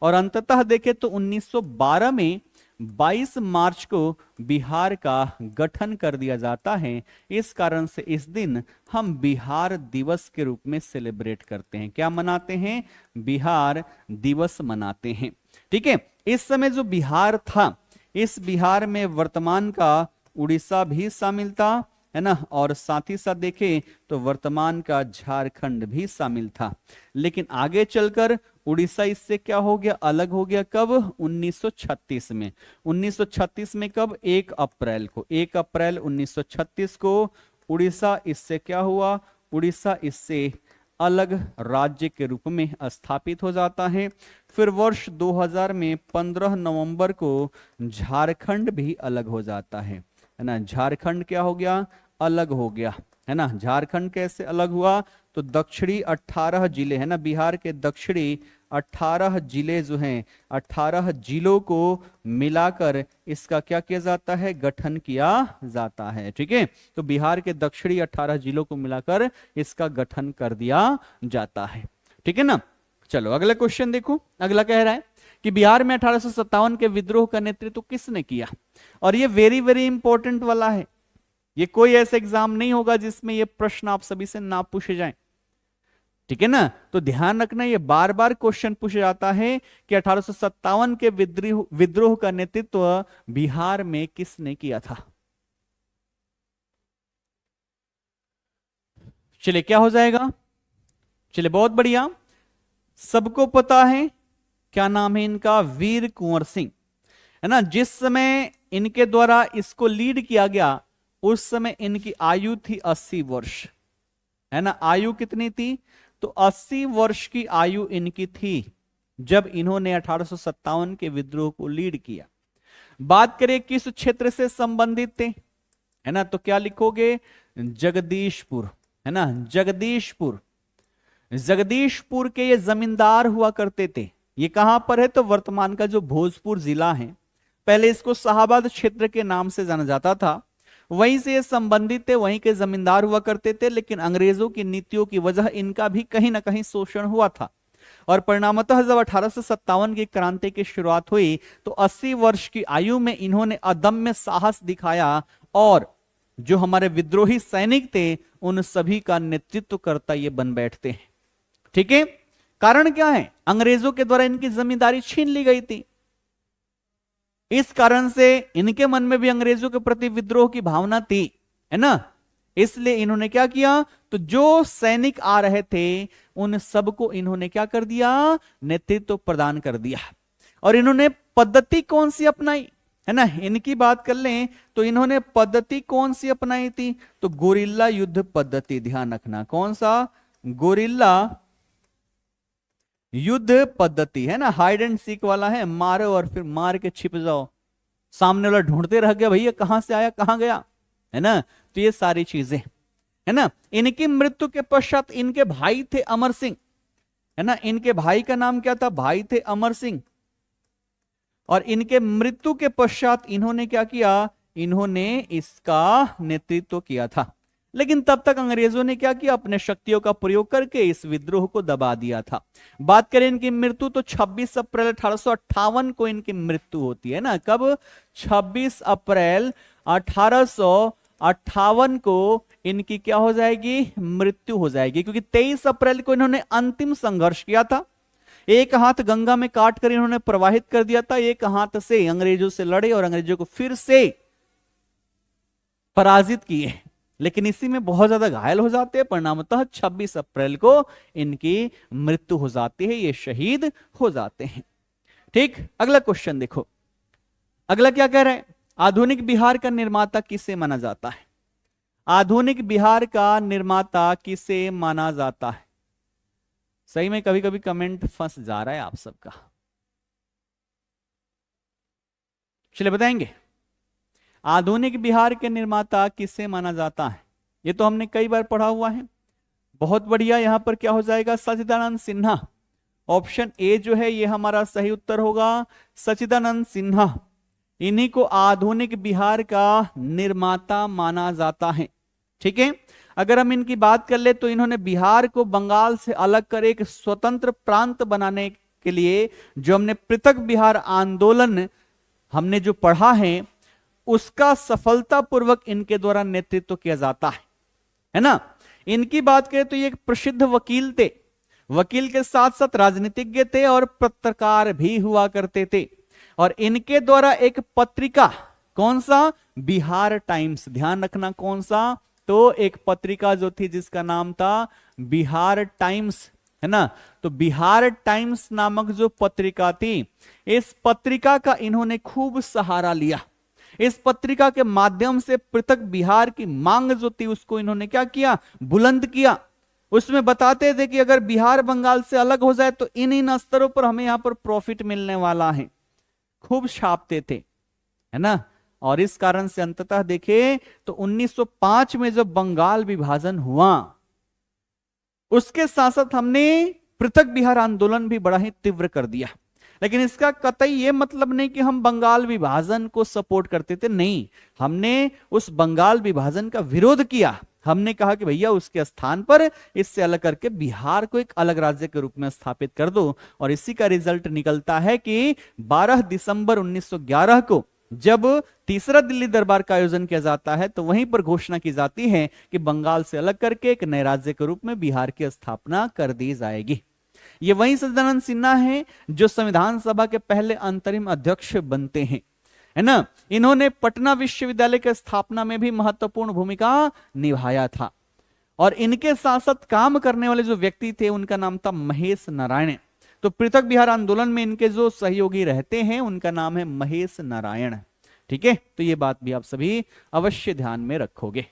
और अंततः देखें तो 1912 में 22 मार्च को बिहार का गठन कर दिया जाता है। इस कारण से इस दिन हम बिहार दिवस के रूप में सेलिब्रेट करते हैं। क्या मनाते हैं, बिहार दिवस मनाते हैं। ठीक है, इस समय जो बिहार था, इस बिहार में वर्तमान का उड़ीसा भी शामिल था, है ना। और साथ ही साथ देखें तो वर्तमान का झारखंड भी शामिल था। लेकिन आगे चलकर उड़ीसा इससे क्या हो गया, अलग हो गया। कब, 1936 में। 1936 में कब, 1 अप्रैल को, 1 अप्रैल 1936 को उड़ीसा इससे क्या हुआ, उड़ीसा इससे अलग राज्य के रूप में स्थापित हो जाता है। फिर वर्ष 2000 में 15 नवंबर को झारखंड भी अलग हो जाता है ना। झारखंड क्या हो गया, अलग हो गया, है ना। झारखंड कैसे अलग हुआ, तो दक्षिणी 18 जिले, है ना, बिहार के दक्षिणी 18 जिले जो हैं, 18 जिलों को मिलाकर इसका क्या किया जाता है, गठन किया जाता है। ठीक है, तो बिहार के दक्षिणी 18 जिलों को मिलाकर इसका गठन कर दिया जाता है। ठीक है ना। चलो अगला क्वेश्चन देखो। अगला कह रहा है कि बिहार में 1857 के विद्रोह का नेतृत्व किसने किया। और ये वेरी वेरी इंपॉर्टेंट वाला है। ये कोई ऐसा एग्जाम नहीं होगा जिसमें ये प्रश्न आप सभी से ना पूछे जाएं। ठीक है ना, तो ध्यान रखना, ये बार बार क्वेश्चन पूछा जाता है कि 1857 के विद्रोह का नेतृत्व बिहार में किसने किया था। चलिए क्या हो जाएगा, चलिए बहुत बढ़िया, सबको पता है क्या नाम है इनका, वीर कुंवर सिंह, है ना। जिस समय इनके द्वारा इसको लीड किया गया उस समय इनकी आयु थी 80 वर्ष, है ना। आयु कितनी थी, तो 80 वर्ष की आयु इनकी थी जब इन्होंने 1857 के विद्रोह को लीड किया। बात करें किस क्षेत्र से संबंधित थे, है ना, तो क्या लिखोगे, जगदीशपुर, है ना। जगदीशपुर, जगदीशपुर के ये जमींदार हुआ करते थे। ये कहां पर है, तो वर्तमान का जो भोजपुर जिला है, पहले इसको शाहाबाद क्षेत्र के नाम से जाना जाता था। वहीं से ये संबंधित थे, वहीं के जमींदार हुआ करते थे। लेकिन अंग्रेजों की नीतियों की वजह इनका भी कहीं ना कहीं शोषण हुआ था। और परिणामतः जब 1857 की क्रांति की शुरुआत हुई तो 80 वर्ष की आयु में इन्होंने अदम्य साहस दिखाया और जो हमारे विद्रोही सैनिक थे उन सभी का नेतृत्व करता ये बन बैठते हैं। ठीक है, कारण क्या है, अंग्रेजों के द्वारा इनकी जमींदारी छीन ली गई थी। इस कारण से इनके मन में भी अंग्रेजों के प्रति विद्रोह की भावना थी, है ना। इसलिए इन्होंने क्या किया, तो जो सैनिक आ रहे थे उन सबको इन्होंने क्या कर दिया, नेतृत्व प्रदान कर दिया। और इन्होंने पद्धति कौन सी अपनाई, है ना, इनकी बात कर लें तो इन्होंने पद्धति कौन सी अपनाई थी, तो गोरिल्ला युद्ध पद्धति। ध्यान रखना, कौन सा, गोरिल्ला युद्ध पद्धति, है ना। हाइड एंड सीक वाला है, मारो और फिर मार के छिप जाओ, सामने वाला ढूंढते रह गया भैया कहां से आया कहां गया, है ना। तो ये सारी चीजें, है ना। इनकी मृत्यु के पश्चात इनके भाई थे अमर सिंह, है ना। इनके भाई का नाम क्या था, भाई थे अमर सिंह। और इनके मृत्यु के पश्चात इन्होंने क्या किया, इन्होंने इसका नेतृत्व किया था। लेकिन तब तक अंग्रेजों ने क्या किया, अपने शक्तियों का प्रयोग करके इस विद्रोह को दबा दिया था। बात करें इनकी मृत्यु तो 26 अप्रैल 1858 को इनकी मृत्यु होती है ना। कब, 26 अप्रैल 1858 को इनकी क्या हो जाएगी, मृत्यु हो जाएगी। क्योंकि 23 अप्रैल को इन्होंने अंतिम संघर्ष किया था। एक हाथ गंगा में काट कर इन्होंने प्रवाहित कर दिया था, एक हाथ से अंग्रेजों से लड़े और अंग्रेजों को फिर से पराजित किए, लेकिन इसी में बहुत ज्यादा घायल हो जाते हैं। परिणामतः 26 अप्रैल को इनकी मृत्यु हो जाती है, ये शहीद हो जाते हैं। ठीक, अगला क्वेश्चन देखो, अगला क्या कह रहा है, आधुनिक बिहार का निर्माता किसे माना जाता है? आधुनिक बिहार का निर्माता किसे माना जाता है? सही में कभी कभी कमेंट फंस जा रहा है आप सबका, चलिए बताएंगे। आधुनिक बिहार के निर्माता किसे माना जाता है? ये तो हमने कई बार पढ़ा हुआ है। बहुत बढ़िया, यहां पर क्या हो जाएगा, सच्चिदानंद सिन्हा। ऑप्शन ए जो है ये हमारा सही उत्तर होगा, सच्चिदानंद सिन्हा। इन्हीं को आधुनिक बिहार का निर्माता माना जाता है। ठीक है, अगर हम इनकी बात कर ले तो इन्होंने बिहार को बंगाल से अलग कर एक स्वतंत्र प्रांत बनाने के लिए जो हमने पृथक बिहार आंदोलन हमने जो पढ़ा है उसका सफलतापूर्वक इनके द्वारा नेतृत्व किया जाता है ना। इनकी बात करें तो ये एक प्रसिद्ध वकील थे, वकील के साथ साथ राजनीतिज्ञ थे और पत्रकार भी हुआ करते थे। और इनके द्वारा एक पत्रिका, कौन सा, बिहार टाइम्स, ध्यान रखना कौन सा, तो एक पत्रिका जो थी जिसका नाम था बिहार टाइम्स, है ना। तो बिहार टाइम्स नामक जो पत्रिका थी, इस पत्रिका का इन्होंने खूब सहारा लिया। इस पत्रिका के माध्यम से पृथक बिहार की मांग जो थी उसको इन्होंने क्या किया, बुलंद किया। उसमें बताते थे कि अगर बिहार बंगाल से अलग हो जाए तो इन इन स्तरों पर हमें यहां पर प्रॉफिट मिलने वाला है, खूब छापते थे, है ना। और इस कारण से अंततः देखे तो 1905 में जब बंगाल विभाजन हुआ उसके साथ साथ हमने पृथक बिहार आंदोलन भी बड़ा ही तीव्र कर दिया। लेकिन इसका कतई ये मतलब नहीं कि हम बंगाल विभाजन को सपोर्ट करते थे, नहीं, हमने उस बंगाल विभाजन का विरोध किया। हमने कहा कि भैया उसके स्थान पर इससे अलग करके बिहार को एक अलग राज्य के रूप में स्थापित कर दो। और इसी का रिजल्ट निकलता है कि 12 दिसंबर 1911 को जब तीसरा दिल्ली दरबार का आयोजन किया जाता है तो वहीं पर घोषणा की जाती है कि बंगाल से अलग करके एक नए राज्य के रूप में बिहार की स्थापना कर दी जाएगी। ये वही सच्चिदानंद सिन्हा है जो संविधान सभा के पहले अंतरिम अध्यक्ष बनते हैं, है ना। इन्होंने पटना विश्वविद्यालय की स्थापना में भी महत्वपूर्ण भूमिका निभाया था। और इनके साथ साथ काम करने वाले जो व्यक्ति थे उनका नाम था महेश नारायण। तो पृथक बिहार आंदोलन में इनके जो सहयोगी रहते हैं उनका नाम है महेश नारायण। ठीक है, तो ये बात भी आप सभी अवश्य ध्यान में रखोगे।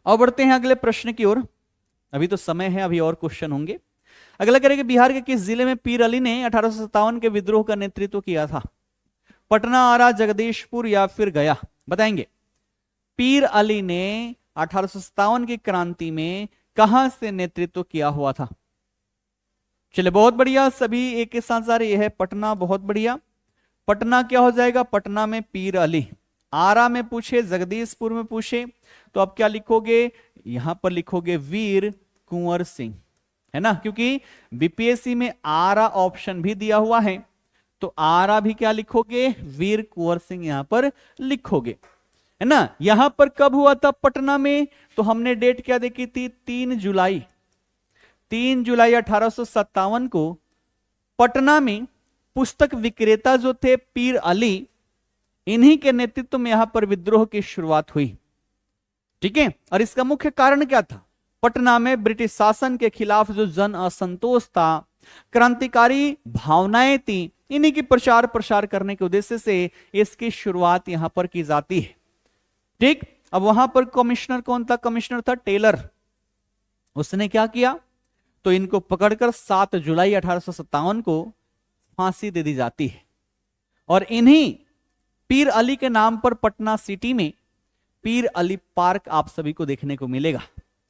अब बढ़ते हैं अगले प्रश्न की ओर, अभी तो समय है, अभी और क्वेश्चन होंगे। अगला करेंगे, बिहार के किस जिले में पीर अली ने 1857 के विद्रोह का नेतृत्व किया था? पटना, आरा, जगदीशपुर या फिर गया? बताएंगे। पीर अली ने 1857 की क्रांति में कहां से नेतृत्व किया हुआ था? चलिए बहुत बढ़िया, सभी एक के साथ जा रहे हैं। पटना, बहुत बढ़िया। पटना क्या हो जाएगा, पटना में पीर अली। आरा में पूछे, जगदीशपुर में पूछे तो आप क्या लिखोगे, यहां पर लिखोगे वीर कुंवर सिंह, है ना, क्योंकि बीपीएससी में आरा ऑप्शन भी दिया हुआ है तो आरा भी क्या लिखोगे, वीर कुंवर सिंह यहां पर लिखोगे, है ना। यहां पर कब हुआ था पटना में, तो हमने डेट क्या देखी थी, 3 जुलाई 1857 को पटना में पुस्तक विक्रेता जो थे पीर अली, इन्हीं के नेतृत्व में यहां पर विद्रोह की शुरुआत हुई। ठीक है, और इसका मुख्य कारण क्या था, पटना में ब्रिटिश शासन के खिलाफ जो जन असंतोष था, क्रांतिकारी भावनाएं थी, इन्हीं की प्रचार प्रसार करने के उद्देश्य से इसकी शुरुआत यहां पर की जाती है। ठीक, अब वहां पर कमिश्नर कौन था, कमिश्नर था टेलर। उसने क्या किया, तो इनको पकड़कर 7 जुलाई 1857 को फांसी दे दी जाती है। और इन्हीं पीर अली के नाम पर पटना सिटी में पीर अली पार्क आप सभी को देखने को मिलेगा,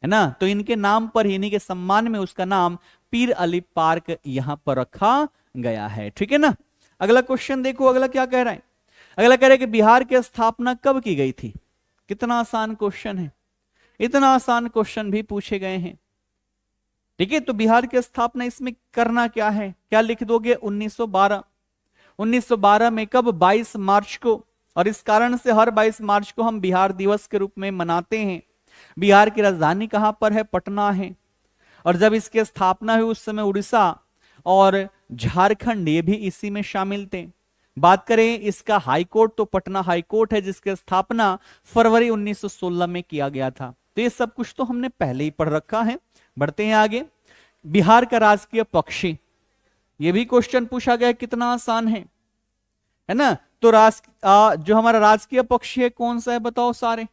है ना। तो इनके नाम पर, इन्हीं के सम्मान में उसका नाम पीर अली पार्क यहां पर रखा गया है। ठीक है ना। अगला क्वेश्चन देखो, अगला क्या कह रहा है, अगला कह रहा है कि बिहार की स्थापना कब की गई थी? कितना आसान क्वेश्चन है, इतना आसान क्वेश्चन भी पूछे गए हैं। ठीक है, तो बिहार की स्थापना इसमें करना क्या है, क्या लिख दोगे, 1912। 1912 में कब, 22 मार्च को। और इस कारण से हर 22 मार्च को हम बिहार दिवस के रूप में मनाते हैं। बिहार की राजधानी कहां पर है, पटना है। और जब इसकी स्थापना हुई उस समय उड़ीसा और झारखंड ये भी इसी में शामिल थे। बात करें इसका हाई कोर्ट तो पटना हाई कोर्ट है, जिसकी स्थापना फरवरी 1916 में किया गया था। तो ये सब कुछ तो हमने पहले ही पढ़ रखा है। बढ़ते हैं आगे। बिहार का राजकीय पक्षी, ये भी क्वेश्चन पूछा गया, कितना आसान है ना। तो जो हमारा राजकीय पक्षी है कौन सा है बताओ सारे,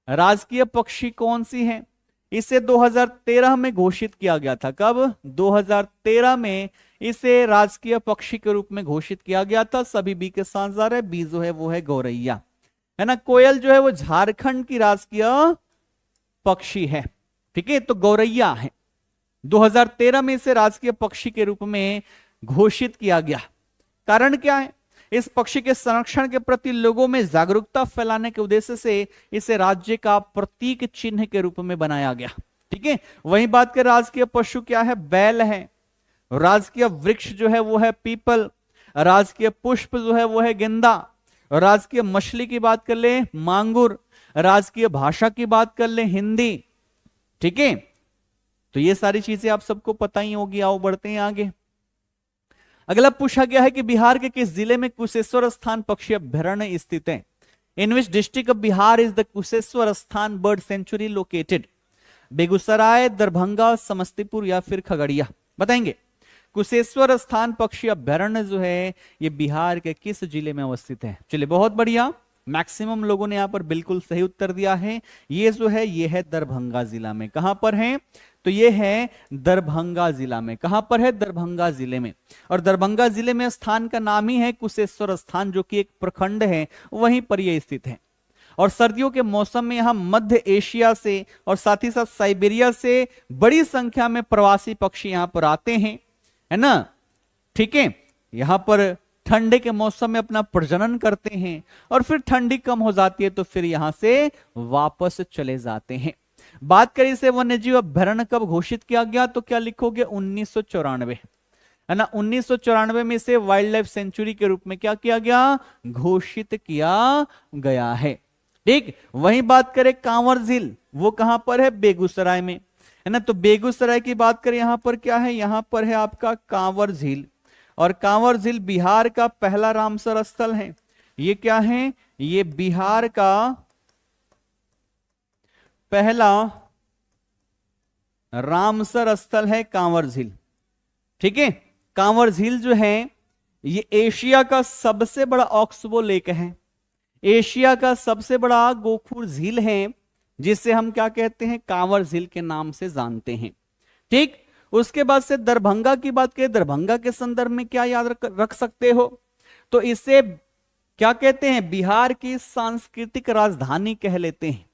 राजकीय पक्षी कौन सी है? इसे 2013 में घोषित किया गया था। कब? 2013 में इसे राजकीय पक्षी के रूप में घोषित किया गया था। सभी बी के साथ जा रहे हैं, बी जो है वो है गौरैया, है ना। कोयल जो है वो झारखंड की राजकीय पक्षी है, ठीक है, तो गौरैया है। 2013 में इसे राजकीय पक्षी के रूप में घोषित किया गया। कारण क्या है? इस पक्षी के संरक्षण के प्रति लोगों में जागरूकता फैलाने के उद्देश्य से इसे राज्य का प्रतीक चिन्ह के रूप में बनाया गया, ठीक है। वहीं बात करें राजकीय पशु क्या है? बैल है। राजकीय वृक्ष जो है वो है पीपल। राजकीय पुष्प जो है वो है गेंदा। राजकीय मछली की बात कर ले मांगुर। राजकीय भाषा की बात कर ले हिंदी, ठीक है। तो ये सारी चीजें आप सबको पता ही होगी। आओ बढ़ते हैं आगे। अगला पूछा गया है कि बिहार के किस जिले में कुशेश्वर स्थान पक्षी अभ्यारण्य स्थित है? In which district of Bihar is the Kusheshwar Sthan bird sanctuary located? Begusarai, Darbhanga, Samastipur या फिर खगड़िया? बताएंगे। कुशेश्वर स्थान पक्षी अभ्यारण्य जो है ये बिहार के किस जिले में अवस्थित है? चलिए बहुत बढ़िया, मैक्सिमम लोगों ने यहां पर बिल्कुल सही उत्तर दिया है। ये जो है ये है दरभंगा जिला में। कहां पर है? तो ये है दरभंगा जिला में। कहां पर है? दरभंगा जिले में। और दरभंगा जिले में स्थान का नाम ही है कुशेश्वर स्थान, जो कि एक प्रखंड है, वहीं पर यह स्थित है। और सर्दियों के मौसम में यहां मध्य एशिया से और साथ ही साथ साइबेरिया से बड़ी संख्या में प्रवासी पक्षी यहां पर आते हैं, है ना, ठीक है। यहां पर ठंडे के मौसम में अपना प्रजनन करते हैं और फिर ठंडी कम हो जाती है तो फिर यहां से वापस चले जाते हैं। बात करें इसे वन्यजीव अभ्यारण्य कब घोषित किया गया? तो क्या लिखोगे? 1994, है ना। 1994 में इसे वाइल्ड लाइफ सेंचुरी के रूप में क्या किया गया? घोषित किया गया है, ठीक। वहीं बात करें कांवर झील, वो कहां पर है? बेगूसराय में, है ना। तो बेगूसराय की बात करें, यहां पर क्या है? यहां पर है आपका कांवर झील। और कांवर झील बिहार का पहला रामसर स्थल है। ये क्या है? ये बिहार का पहला रामसर स्थल है कांवर झील, ठीक है। कांवर झील जो है ये एशिया का सबसे बड़ा ऑक्सबो लेक है, एशिया का सबसे बड़ा गोखुर झील है, जिसे हम क्या कहते हैं? कांवर झील के नाम से जानते हैं, ठीक। उसके बाद से दरभंगा की बात करें, दरभंगा के संदर्भ में क्या याद रख सकते हो? तो इसे क्या कहते हैं? बिहार की सांस्कृतिक राजधानी कह लेते हैं,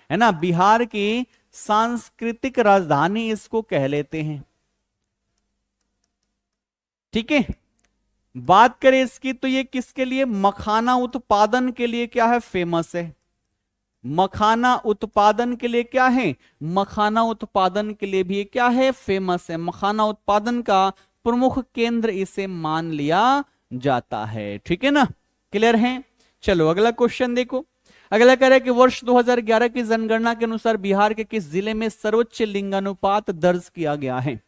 है ना। बिहार की सांस्कृतिक राजधानी इसको कह लेते हैं, ठीक है। बात करें इसकी तो ये किसके लिए? मखाना उत्पादन के लिए क्या है? फेमस है। मखाना उत्पादन के लिए क्या है? मखाना उत्पादन के लिए भी क्या है? फेमस है। मखाना उत्पादन का प्रमुख केंद्र इसे मान लिया जाता है, ठीक है ना। क्लियर है? चलो अगला क्वेश्चन देखो। अगला कह रहा है कि वर्ष 2011 की जनगणना के अनुसार बिहार के किस जिले में सर्वोच्च लिंगानुपात दर्ज किया गया है?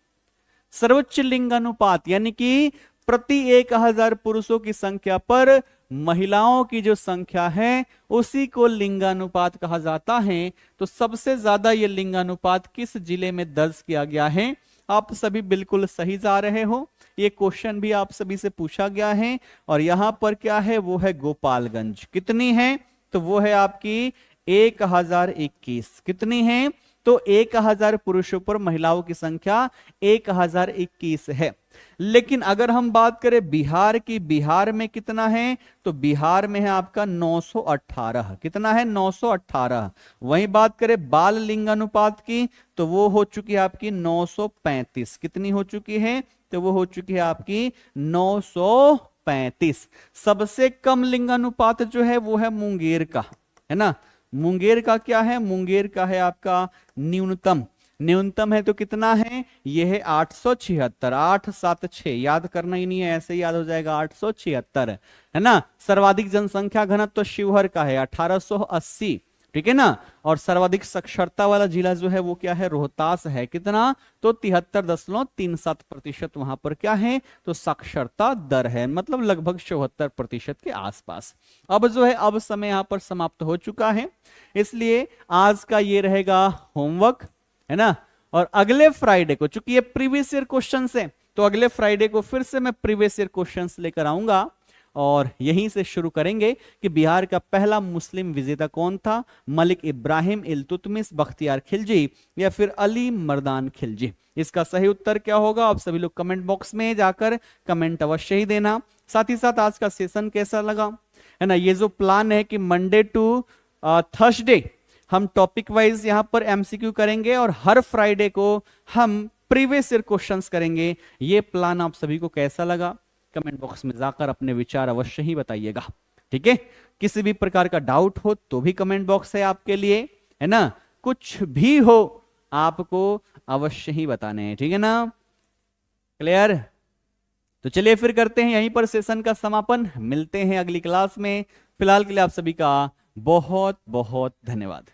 सर्वोच्च लिंगानुपात यानी कि प्रति 1000 पुरुषों की संख्या पर महिलाओं की जो संख्या है उसी को लिंगानुपात कहा जाता है। तो सबसे ज्यादा ये लिंगानुपात किस जिले में दर्ज किया गया है? आप सभी बिल्कुल सही जा रहे हो। ये क्वेश्चन भी आप सभी से पूछा गया है और यहां पर क्या है? वो है गोपालगंज। कितनी है? तो वो है आपकी 1021। कितनी है? तो 1000 पुरुषों पर महिलाओं की संख्या 1021 है। लेकिन अगर हम बात करें बिहार की, बिहार में कितना है? तो बिहार में है आपका 918। कितना है? 918। वहीं बात करें बाल लिंगानुपात की तो वो हो चुकी है आपकी 935। कितनी हो चुकी है? तो वो हो चुकी है आपकी 935। सबसे कम लिंगानुपात जो है वो है मुंगेर का, है ना। मुंगेर का क्या है? मुंगेर का है आपका न्यूनतम। न्यूनतम है तो कितना है? ये है 876। 876 याद करना ही नहीं है, ऐसे याद हो जाएगा 876, है ना। सर्वाधिक जनसंख्या घनत्व तो शिवहर का है 1880। ठीक है ना। और सर्वाधिक साक्षरता वाला जिला जो है वो क्या है, रोहतास है। कितना, तो 73.37% वहां पर क्या है, तो साक्षरता दर है, मतलब लगभग 74% के आसपास। अब जो है, अब समय यहां पर समाप्त हो चुका है, इसलिए आज का ये रहेगा होमवर्क, है ना। और अगले फ्राइडे को, चूंकि ये प्रीवियस ईयर क्वेश्चन है, तो अगले फ्राइडे को फिर से मैं प्रीवियस ईयर क्वेश्चंस लेकर आऊंगा और यहीं से शुरू करेंगे कि बिहार का पहला मुस्लिम विजेता कौन था, मलिक इब्राहिम इल्तुतमिश, बख्तियार खिलजी या फिर अली मर्दान खिलजी। इसका सही उत्तर क्या होगा, आप सभी लोग कमेंट बॉक्स में जाकर कमेंट अवश्य ही देना। साथ ही साथ आज का सेशन कैसा लगा, है ना। ये जो प्लान है कि मंडे टू थर्सडे हम टॉपिक वाइज यहां पर एमसीक्यू करेंगे और हर फ्राइडे को हम प्रीवियस ईयर क्वेश्चंस करेंगे, ये प्लान आप सभी को कैसा लगा, कमेंट बॉक्स में जाकर अपने विचार अवश्य ही बताइएगा। ठीक है, किसी भी प्रकार का डाउट हो तो भी कमेंट बॉक्स है आपके लिए, है ना। कुछ भी हो आपको अवश्य ही बताने हैं, ठीक है ना। क्लियर, तो चलिए फिर करते हैं यहीं पर सेशन का समापन, मिलते हैं अगली क्लास में। फिलहाल के लिए आप सभी का बहुत बहुत धन्यवाद।